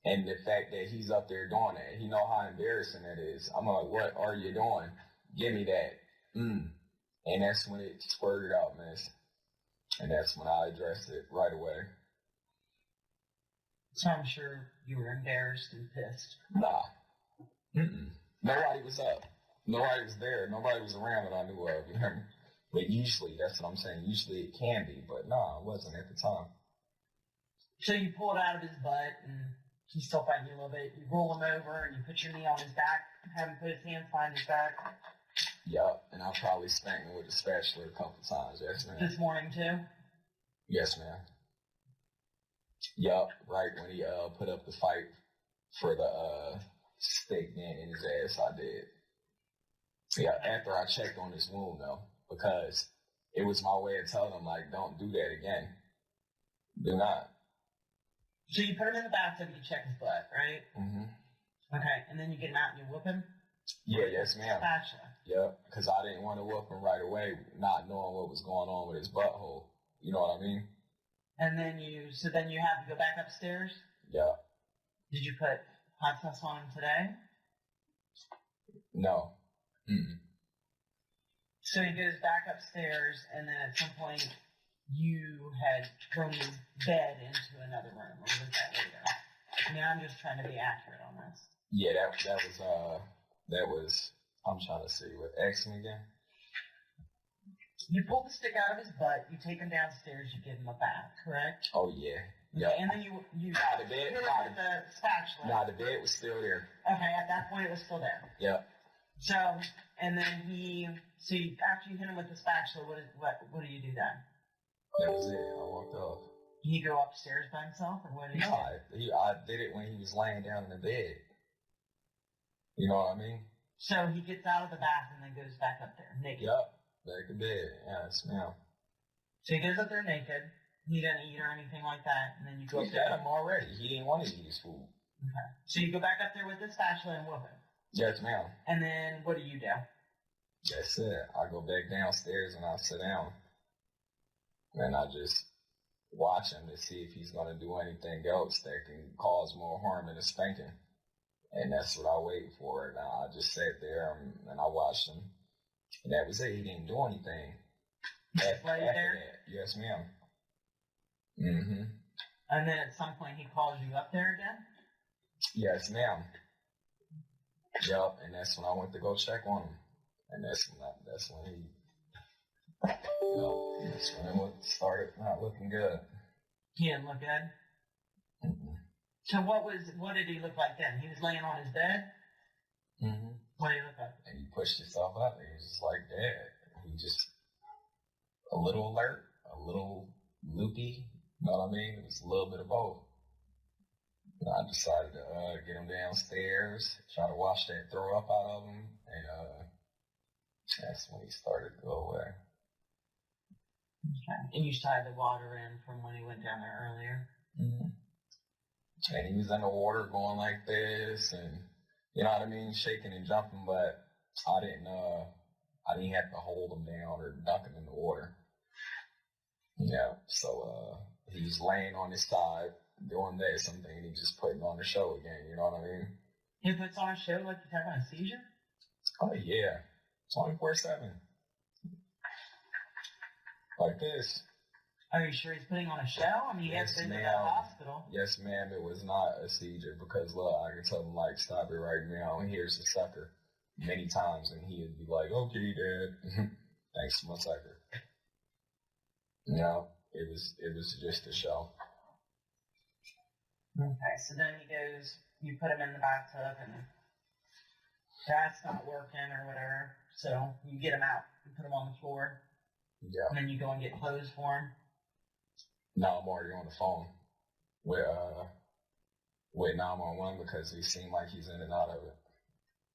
And the fact that he's up there doing that. He know how embarrassing that is. I'm like, what are you doing? Give me that. And that's when it squirted out, miss. And that's when I addressed it right away. So I'm sure you were embarrassed and pissed. Nah. Nobody was up. Nobody was there. Nobody was around that I knew of. You know? But usually, that's what I'm saying. Usually it can be. But nah, it wasn't at the time. So you pull it out of his butt, and he's still fighting you a little bit. You roll him over, and you put your knee on his back, have him put his hands behind his back. Yup, and I probably spanked him with a spatula a couple times. Yes, ma'am. This morning, too? Yes, ma'am. Yup, right when he put up the fight for the stick being in his ass, I did. Yeah, after I checked on his wound, though, because it was my way of telling him, like, don't do that again. Do not. So you put him in the bathtub, you check his butt, right? Okay, and then you get him out and you whoop him? Yeah, yes, ma'am. Spatula. Yep, because I didn't want to whoop him right away, not knowing what was going on with his butthole. You know what I mean? And then you have to go back upstairs? Yeah. Did you put hot sauce on him today? No. So he goes back upstairs, and then at some point you had thrown his bed into another room, or was that later? I mean, I'm just trying to be accurate on this. Yeah, that was, I'm trying to see, what, ask me again? You pull the stick out of his butt, you take him downstairs, you give him a bath, correct? Oh, yeah. Okay, and then you Nah, the bed, hit him with the spatula. Nah, the bed was still there. Okay, at that point it was still there. Yep. So, and then after you hit him with the spatula, what do you do then? That was it. I walked off. Did he go upstairs by himself, or what did he do? No, I did it when he was laying down in the bed. You know what I mean? So he gets out of the bath and then goes back up there, naked. Yep. Back in bed. Yes, ma'am. So he goes up there naked. He doesn't eat or anything like that, and then you go up We there. got him already. He didn't want to eat his food. Okay. So you go back up there with the spatula and whoop him. Yes, ma'am. And then what do you do? That's it. I go back downstairs and I sit down. And I just watch him to see if he's going to do anything else that can cause more harm than a spanking. And that's what I wait for. Now I just sat there and I watched him. And that was it. He didn't do anything. After there? that. Yes, ma'am. And then at some point he calls you up there again? Yes, ma'am. Yup, and that's when I went to go check on him. And that's when it started not looking good. He didn't look good? So what did he look like then? He was laying on his bed? What did he look like? And he pushed himself up. He was just like that. He just a little alert, a little loopy. You know what I mean? It was a little bit of both. I decided to get him downstairs, try to wash that throw up out of him, and that's when he started to go away. Okay. And you tied the water in from when he went down there earlier? Mm-hmm. And he was in the water going like this, and you know what I mean, shaking and jumping, but I didn't have to hold him down or dunk him in the water. Yeah, so he was laying on his side, doing this, I'm thinking he's just putting on the show again, you know what I mean? He puts on a show like he's having a seizure? Oh yeah, 24/7. Like this. Are you sure he's putting on a show? I mean, he has been to the hospital. Yes, ma'am, it was not a seizure because, look, I can tell him, like, stop it right now, and here's the sucker many times, and he would be like, okay, Dad, thanks for my sucker. You know, it was just a show. Okay, so then he goes, you put him in the bathtub, and that's not working or whatever, so you get him out and put him on the floor. Yeah. And then you go and get clothes for him. No, I'm already on the phone with 911 because he seemed like he's in and out of it.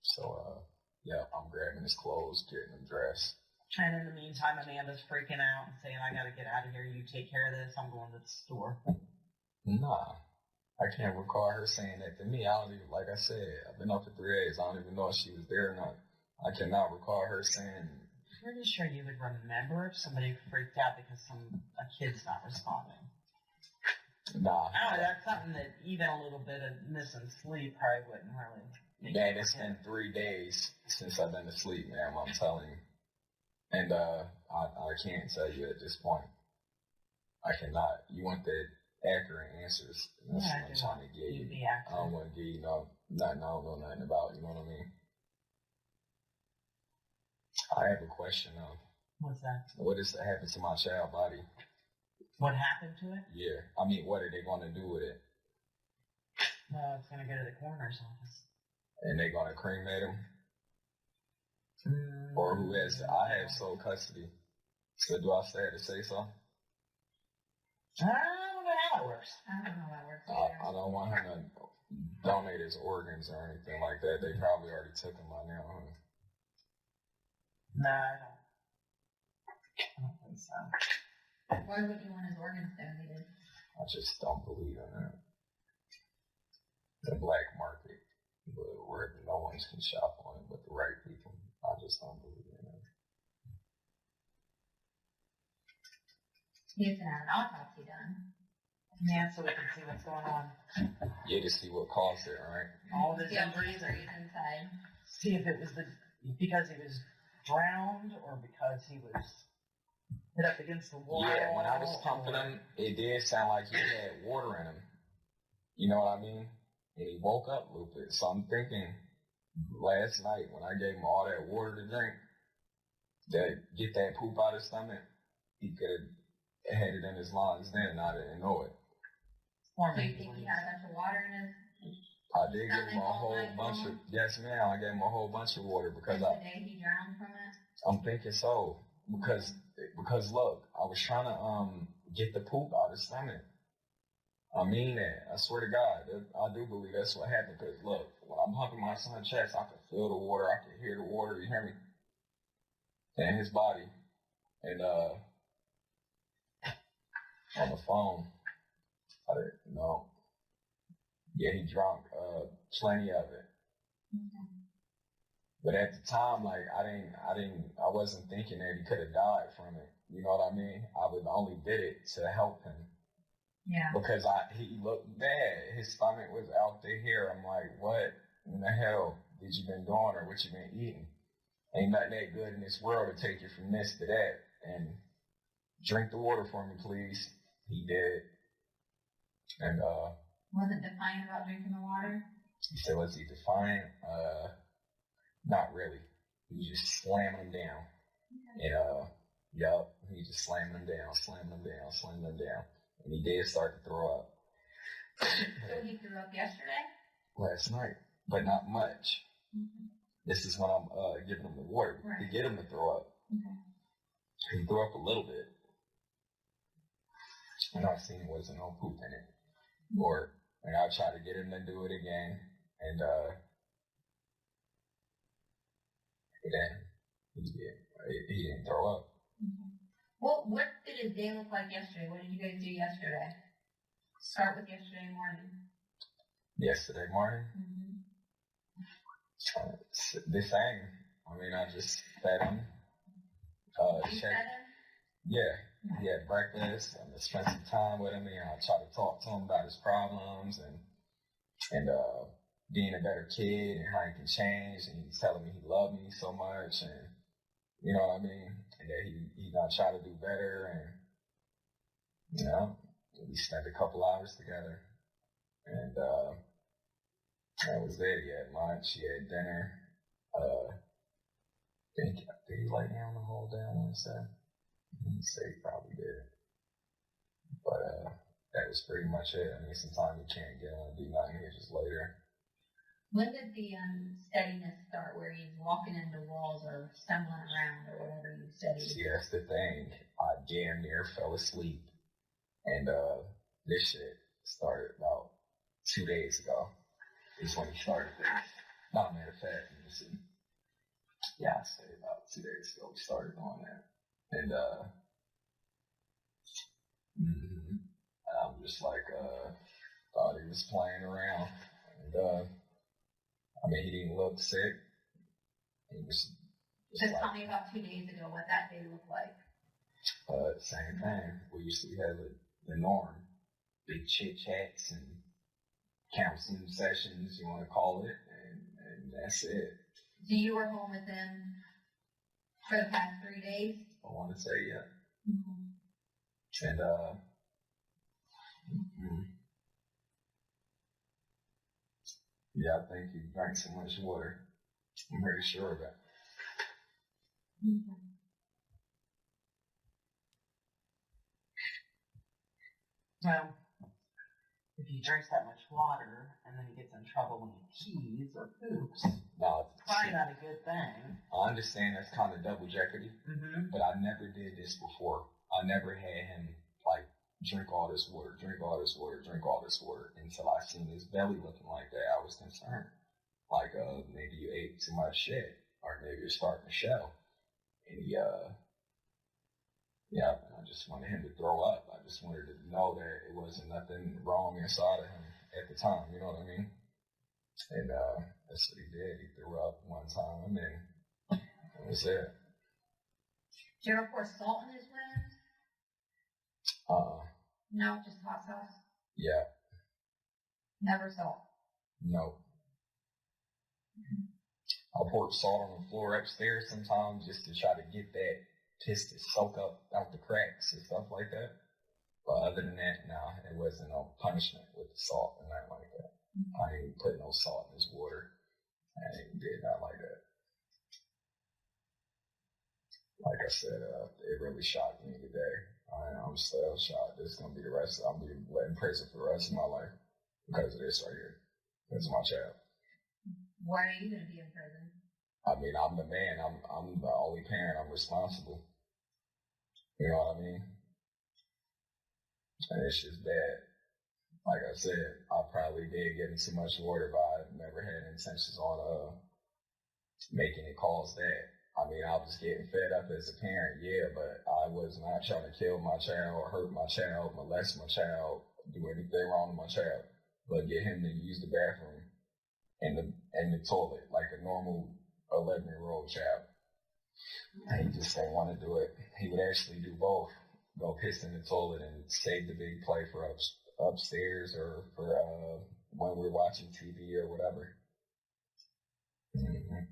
So, yeah, I'm grabbing his clothes, getting him dressed. And in the meantime, Amanda's freaking out and saying, I gotta get out of here. You take care of this. I'm going to the store. Nah, I can't recall her saying that to me. I don't even, like I said, I've been up for 3 days. I don't even know if she was there or not. I cannot recall her saying. Pretty sure you would remember if somebody freaked out because a kid's not responding. Nah. Oh, that's something that even a little bit of missing sleep probably wouldn't really make Man, it's been 3 days since I've been asleep, man, I'm telling you. And I can't tell you at this point. I cannot. You want the accurate answers. That's what I'm trying to get you. I don't want to give you nothing I don't know nothing about, you know what I mean? I have a question though. What's that? What is to happen to my child body? What happened to it? Yeah. I mean, what are they going to do with it? Well, it's going to go to the coroner's office. And they're going to cremate him? Or who has it? I have sole custody. So do I still have to say so? I don't know how it works. I don't know how it works either. I don't want him to donate his organs or anything like that. They probably already took him by now, huh? No, I don't think so. Why would you want his organs donated? I just don't believe in that. The black market, where no one can shop on it but the right people. I just don't believe in it. He has to have an autopsy done. Yeah, so we can see what's going on. Yeah, to see what caused it, right? All of his See all the injuries injuries inside. see if it was because he was drowned or because he was hit up against the wall. Yeah, when I was pumping him, it did sound like he had water in him. You know what I mean? And he woke up a little bit. So I'm thinking last night when I gave him all that water to drink, that get that poop out of his stomach, he could have had it in his lungs then and I didn't know it. Or So you maybe think when he he had a bunch of water in his I did give him a whole bunch of, yes ma'am, I gave him a whole bunch of water because the day he drowned from it? I'm thinking so. Because look, I was trying to get the poop out of his stomach. I mean that. I swear to God, I do believe that's what happened. Because look, when I'm humping my son's chest, I could feel the water, I could hear the water. You hear me? In his body, and on the phone, I didn't know. Yeah, he drank plenty of it. Okay. But at the time, like I wasn't thinking that he could have died from it. You know what I mean? I would only did it to help him. Yeah. Because he looked bad. His stomach was out there here. I'm like, what in the hell did you been doing or what you been eating? Ain't nothing that good in this world to take you from this to that. And drink the water for me, please. He did. And Wasn't defiant about drinking the water? he said, was he defiant? Not really. He was just slamming him down. And yup, he just slamming him down, slamming him down, slamming him down. And he did start to throw up. So he threw up yesterday? Last night, but not much. Mm-hmm. This is when I'm giving him the water to get him to throw up. Okay. He threw up a little bit. And I seen it wasn't no poop in it. Or and I tried to get him to do it again, and then he didn't throw up. Well, what did his day look like yesterday? What did you guys do yesterday? Start with yesterday morning. Yesterday morning? Mm-hmm. The same. I mean, I just fed him. You fed him? Yeah. He had breakfast. I spent some time with him, and I tried to talk to him about his problems and being a better kid and how he can change. And he's telling me he loved me so much, and you know what I mean? And that he's gonna try to do better. And, you know, we spent a couple hours together. And that was it. He had lunch, he had dinner. Did he lay down the whole day, I want to say? He'd say he probably did. But that was pretty much it. I mean, sometimes you can't get on and do nothing here just later. When did the steadiness start, where he's walking into walls or stumbling around or whatever you studied? See, that's the thing. I damn near fell asleep. And this shit started about 2 days ago. Is when he started this. Not a matter of fact, you see. Yeah, I'd say about 2 days ago we started doing that. And I'm just like, thought he was playing around. And I mean, he didn't look sick. He was just tell me about 2 days ago what that day looked like. Same thing. We used to have the norm. Big chit chats and counseling sessions, you want to call it, and that's it. So you were home with him for the past 3 days? I want to say, yeah. Mm-hmm. And yeah, I think he drank so much water. I'm pretty sure of that. Mm-hmm. Well, if he drinks that much water and then he gets in trouble when he pees or poops, No, it's probably not a good thing. I understand that's kind of double jeopardy, but I never did this before. I never had him, like, drink all this water, drink all this water, drink all this water, until I seen his belly looking like that. I was concerned. Like, maybe you ate too much shit, or maybe you're starting to show. And he, yeah, I just wanted him to throw up. I just wanted to know that it wasn't nothing wrong inside of him at the time, you know what I mean? And that's what he did. He threw up one time, and that was it. Did you ever pour salt in his wounds? No, just hot sauce? Yeah. Never salt? No. I'll pour salt on the floor upstairs sometimes just to try to get that piss to soak up out the cracks and stuff like that. But other than that, no, it wasn't no punishment with the salt and nothing like that. I ain't put no salt in his water. I ain't did not like that. Like I said, it really shocked me today. I'm still shocked. This is going to be the rest. I'll be in prison for the rest of my life because of this right here. That's my child. Why are you going to be in prison? I mean, I'm the man. I'm the only parent. I'm responsible. You know what I mean? And it's just bad. Like I said, I probably did give him too much water, but I never had intentions on making it cause that. I mean, I was getting fed up as a parent, yeah, but I was not trying to kill my child or hurt my child, molest my child, do anything wrong to my child, but get him to use the bathroom and the toilet like a normal 11-year-old child. And he just didn't want to do it. He would actually do both. Go piss in the toilet and save the big play for upstairs or for when we're watching TV or whatever. Mm-hmm.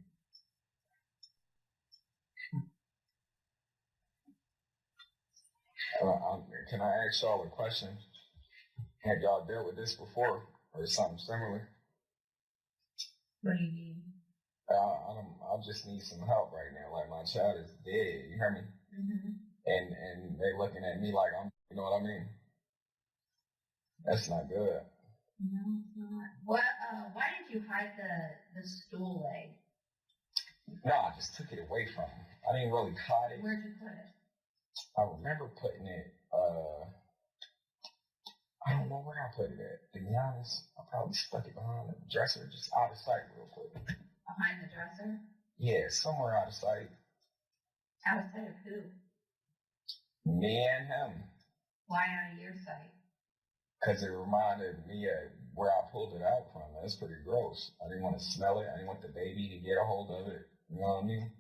Can I ask y'all a question? Have y'all dealt with this before or something similar? What do you mean? I just need some help right now. Like, my child is dead. You hear me? Mm-hmm. And they looking at me like I'm, you know what I mean? That's not good. No, it's not. What? Why did you hide the stool leg? No, I just took it away from him. I didn't really hide it. Where'd you put it? I remember putting it, I don't know where I put it at. To be honest, I probably stuck it behind the dresser, just out of sight real quick. Behind the dresser? Yeah, somewhere out of sight. Out of sight of who? Me and him. Why out of your sight? Because it reminded me of where I pulled it out from. That's pretty gross. I didn't want to smell it. I didn't want the baby to get a hold of it. You know what I mean?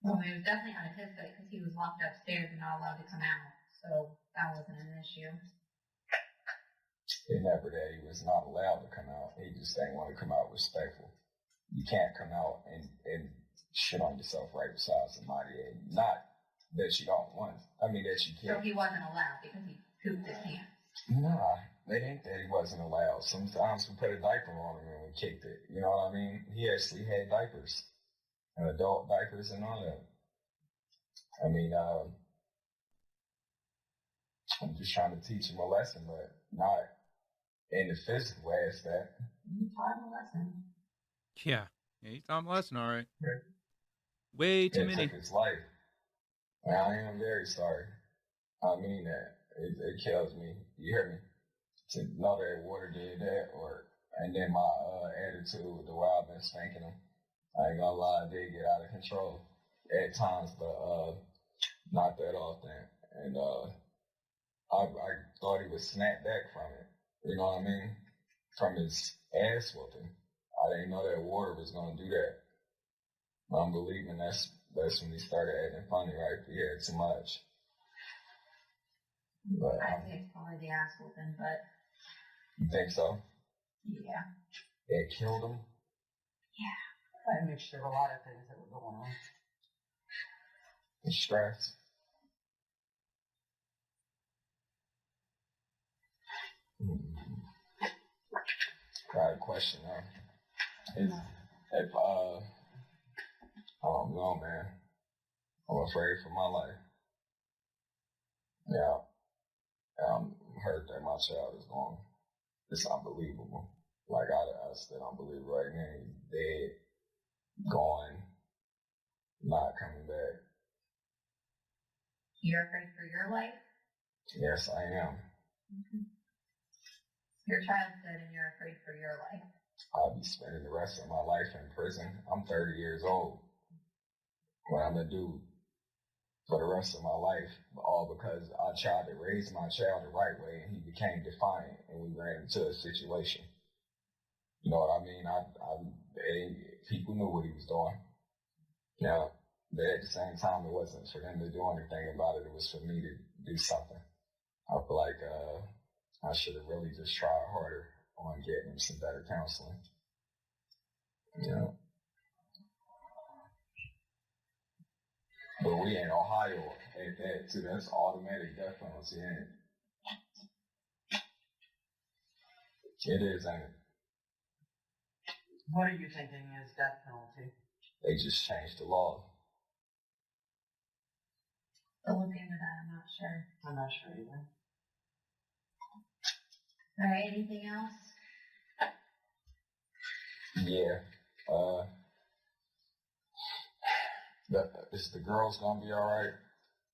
Well, it was definitely out of his sight because he was locked upstairs and not allowed to come out. So that wasn't an issue. It never that he was not allowed to come out. He just didn't want to come out respectful. You can't come out and shit on yourself right beside somebody. And not that you don't want. I mean, that you can't. So he wasn't allowed because he pooped his pants. Nah, they ain't that he wasn't allowed. Sometimes we put a diaper on him and we kicked it. You know what I mean? He actually had diapers. And adult diapers and all that. I mean, I'm just trying to teach him a lesson, but not in the physical aspect. You taught him a lesson. Yeah, he taught him a lesson, all right. Way too many. It took his life. And I am very sorry. I mean that. It kills me. You hear me? To know that water did that, and then my attitude, the way I've been spanking him. I ain't gonna lie, I did get out of control at times, but not that often. And I thought he would snap back from it. You know what I mean? From his ass whooping. I didn't know that water was gonna do that. But I'm believing that's when he started acting funny, right? He had too much. But, I'd say it's probably the ass whooping, but you think so? yeah. It killed him? Yeah. A mixture of a lot of things that were going on. The stress. Got a question now. If I don't know, man. I'm afraid for my life. Yeah. I'm hurt that my child is gone. It's unbelievable. Like I still don't believe right now he's dead, gone, not coming back. You're afraid for your life? Yes, I am. Mm-hmm. Your child's dead and you're afraid for your life. I'll be spending the rest of my life in prison. I'm 30 years old. What I'm going to do for the rest of my life, all because I tried to raise my child the right way and he became defiant and we ran into a situation. You know what I mean? People knew what he was doing. Yeah, but at the same time, it wasn't for them to do anything about it. It was for me to do something. I feel like I should have really just tried harder on getting him some better counseling. Yeah. But we in Ohio at that too. That's automatic death penalty, ain't it? It is, ain't it? What are you thinking is death penalty? They just changed the law. I'll look into that, I'm not sure. I'm not sure either. Alright, anything else? Yeah. Is the girls gonna be alright?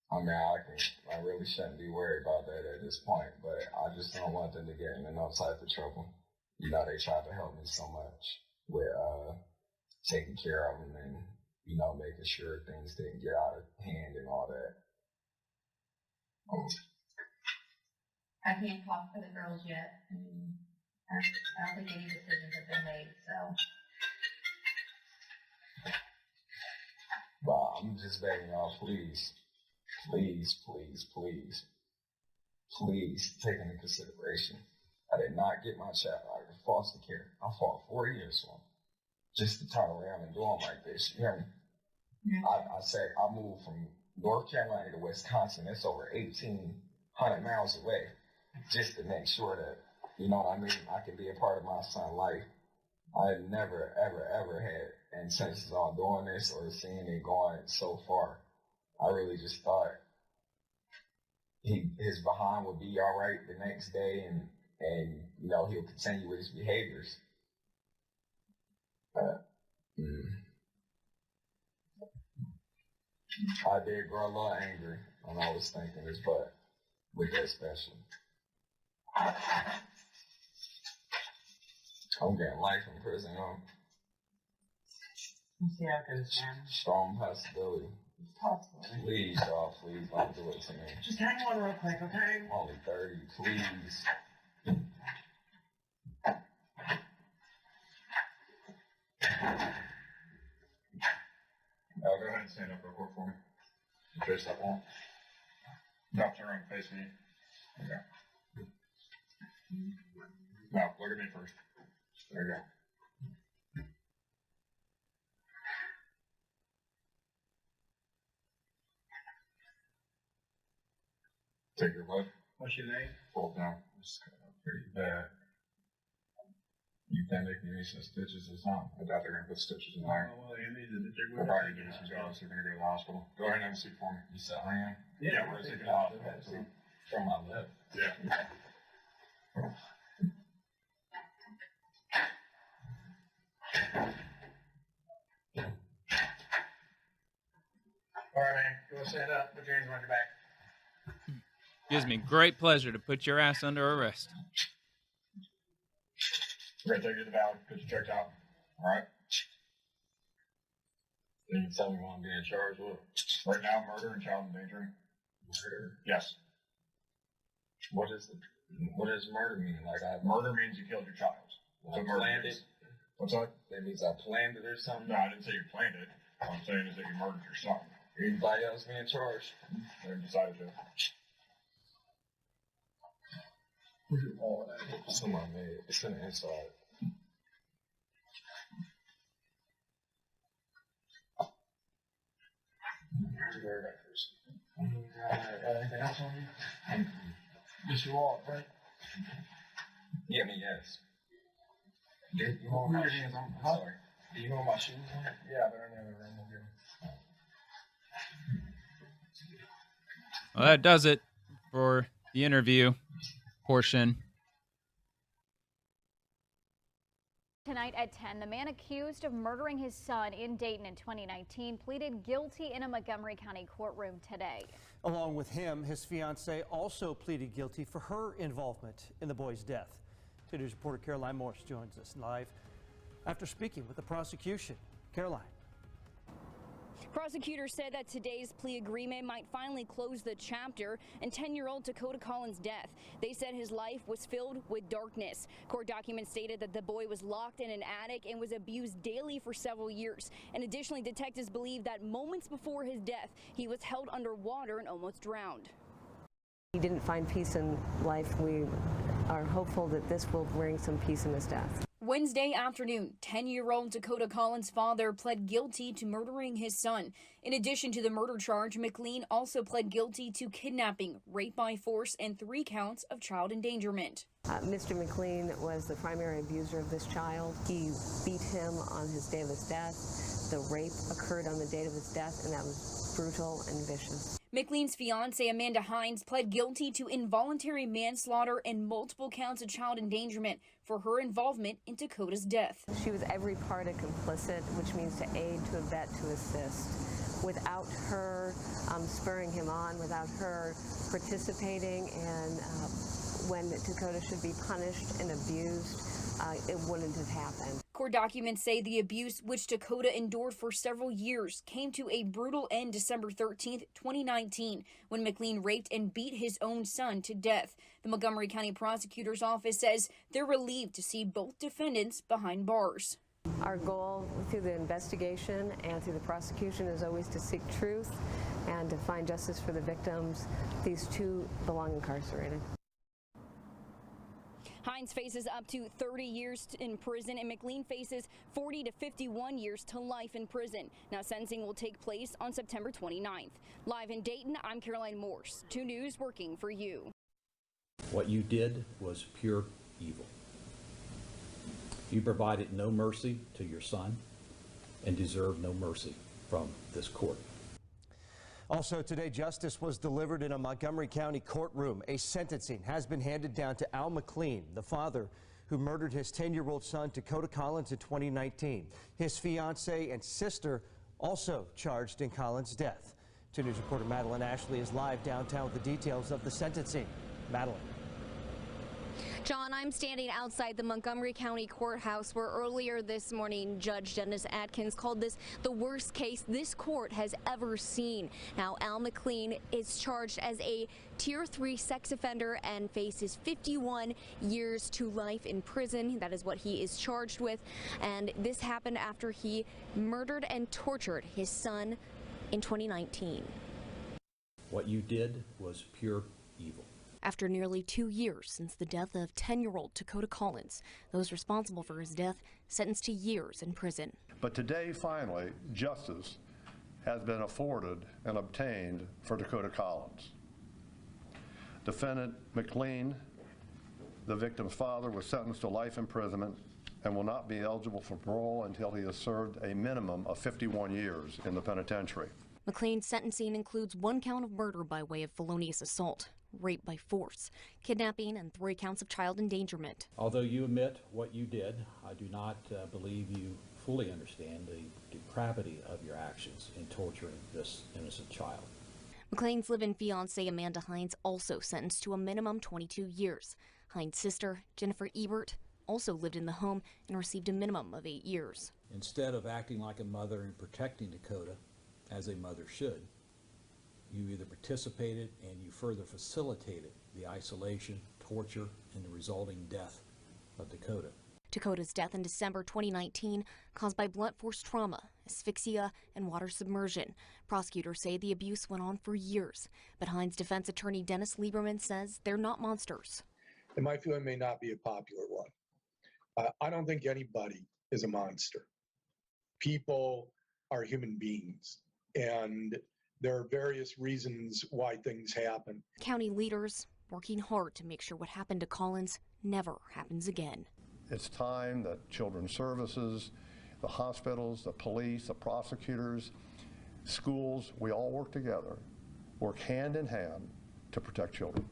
I mean, I really shouldn't be worried about that at this point, but I just don't want them to get in no type of trouble. You know, they tried to help me so much with taking care of them and, you know, making sure things didn't get out of hand and all that. I can't talk for the girls yet. I don't think any decisions have been made, so. But I'm just begging y'all, please, take into consideration. I did not get my child out of foster care. I fought 4 years for him. Just to turn around and do him like this. You hear me? Yeah. I said I moved from North Carolina to Wisconsin. That's over 1,800 miles away. Just to make sure that, you know what I mean, I can be a part of my son's life. I never, ever had intentions on doing this or seeing it going so far. I really just thought his behind would be all right the next day and you know, he'll continue with his behaviors. I did grow a little angry when I was thinking this, but with that special. I'm getting life in prison, huh? Let's see how it goes, man. Strong possibility. Possible. Please, y'all, please don't do it to me. Just hang on real quick, okay? I'm only 30, please. Go ahead and stand up real quick for me. Face that wall. No, turn around, face me. Okay. No, look at me first. There you go. Take your left. What's your name? Fold down. It's pretty bad. You can't make me some stitches or something. I doubt they're going to put stitches in there. Oh, well, you need to do it. They're probably going to do some jobs. They're going to go to the hospital. Go ahead and have a seat for me. You said I am? Yeah, we're taking the hospital. From my left. Yeah. All right, man. Go stand up. Put your hands behind your back. Gives me great pleasure to put your ass under arrest. We're going to take you to the valley. Get your checks out. All right? Then you tell me what I'm being charged with. Right now, murder and child endangering. Murder? Yes. What does murder mean? Like Murder means you killed your child. I planned it? What's that? That means I planned it or something? No, I didn't say you planned it. What I'm saying is that you murdered your son. Anybody else being charged? They decided to. Someone made it. It's in the inside. Anything else on you? Just your wallet, right? Yeah, yes. You want my shoes on? Huh? Sorry. Do you want my shoes on? Yeah, they're in the other room. We'll get them. Well, that does it for the interview portion. Tonight at 10, the man accused of murdering his son in Dayton in 2019 pleaded guilty in a Montgomery County courtroom today. Along with him, his fiancée also pleaded guilty for her involvement in the boy's death. 2 News reporter Caroline Morse joins us live after speaking with the prosecution. Caroline. Prosecutors said that today's plea agreement might finally close the chapter in 10-year-old Takoda Collins' death. They said his life was filled with darkness. Court documents stated that the boy was locked in an attic and was abused daily for several years. And additionally, detectives believe that moments before his death, he was held underwater and almost drowned. He didn't find peace in life. We are hopeful that this will bring some peace in his death. Wednesday afternoon, 10-year-old Takoda Collins' father pled guilty to murdering his son. In addition to the murder charge, McLean also pled guilty to kidnapping, rape by force, and 3 counts of child endangerment. Mr. McLean was the primary abuser of this child. He beat him on his day of his death. The rape occurred on the date of his death, and that was brutal and vicious. McLean's fiancée, Amanda Hines, pled guilty to involuntary manslaughter and multiple counts of child endangerment for her involvement in Takoda's death. She was every part a complicit, which means to aid, to abet, to assist. Without her spurring him on, without her participating, and when Takoda should be punished and abused, it wouldn't have happened. Court documents say the abuse, which Takoda endured for several years, came to a brutal end December 13th, 2019, when McLean raped and beat his own son to death. The Montgomery County Prosecutor's Office says they're relieved to see both defendants behind bars. Our goal through the investigation and through the prosecution is always to seek truth and to find justice for the victims. These 2 belong incarcerated. Hines faces up to 30 years in prison, and McLean faces 40 to 51 years to life in prison. Now, sentencing will take place on September 29th. Live in Dayton, I'm Caroline Morse, 2 News, working for you. What you did was pure evil. You provided no mercy to your son and deserve no mercy from this court. Also today, justice was delivered in a Montgomery County courtroom. A sentencing has been handed down to Al McLean, the father who murdered his 10-year-old son, Takoda Collins, in 2019. His fiancée and sister also charged in Collins' death. 2 News reporter Madeline Ashley is live downtown with the details of the sentencing. Madeline. John, I'm standing outside the Montgomery County Courthouse where earlier this morning Judge Dennis Atkins called this the worst case this court has ever seen. Now, Al McLean is charged as a Tier 3 sex offender and faces 51 years to life in prison. That is what he is charged with. And this happened after he murdered and tortured his son in 2019. What you did was pure evil. After nearly 2 years since the death of 10-year-old Takoda Collins, those responsible for his death sentenced to years in prison. But today, finally, justice has been afforded and obtained for Takoda Collins. Defendant McLean, the victim's father, was sentenced to life imprisonment and will not be eligible for parole until he has served a minimum of 51 years in the penitentiary. McLean's sentencing includes 1 count of murder by way of felonious assault, rape by force, kidnapping, and 3 counts of child endangerment. Although you admit what you did, I do not believe you fully understand the depravity of your actions in torturing this innocent child. McLean's live-in fiancée Amanda Hines also sentenced to a minimum 22 years. Hines' sister, Jennifer Ebert, also lived in the home and received a minimum of 8 years. Instead of acting like a mother and protecting Takoda, as a mother should, you either participated and you further facilitated the isolation, torture, and the resulting death of Takoda. Takoda's death in December 2019 caused by blunt force trauma, asphyxia, and water submersion. Prosecutors say the abuse went on for years, but Hines' defense attorney Dennis Lieberman says they're not monsters. And my feeling may not be a popular one. I don't think anybody is a monster. People are human beings, and there are various reasons why things happen. County leaders working hard to make sure what happened to Collins never happens again. It's time that Children's Services, the hospitals, the police, the prosecutors, schools, we all work together, work hand in hand to protect children.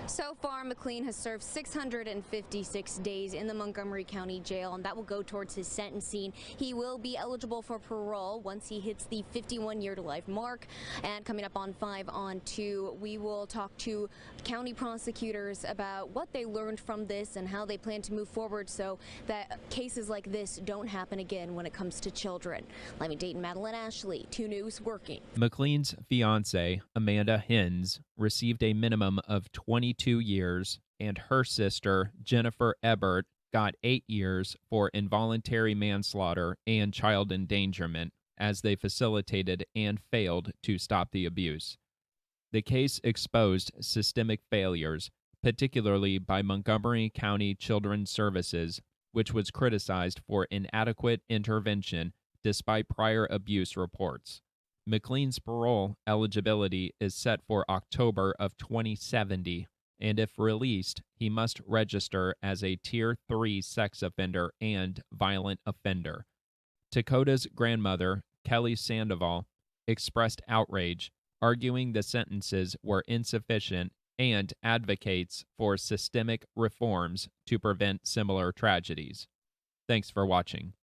So far, McLean has served 656 days in the Montgomery County Jail, and that will go towards his sentencing. He will be eligible for parole once he hits the 51-year-to-life mark. And coming up on 5 on 2, we will talk to county prosecutors about what they learned from this and how they plan to move forward so that cases like this don't happen again when it comes to children. Live in Dayton, Madeline Ashley, 2 News Working. McLean's fiancée, Amanda Hines, received a minimum of 22 years, and her sister, Jennifer Ebert, got 8 years for involuntary manslaughter and child endangerment as they facilitated and failed to stop the abuse. The case exposed systemic failures, particularly by Montgomery County Children's Services, which was criticized for inadequate intervention despite prior abuse reports. McLean's parole eligibility is set for October of 2070, and if released, he must register as a Tier 3 sex offender and violent offender. Takoda's grandmother, Kelly Sandoval, expressed outrage, arguing the sentences were insufficient and advocates for systemic reforms to prevent similar tragedies. Thanks for watching.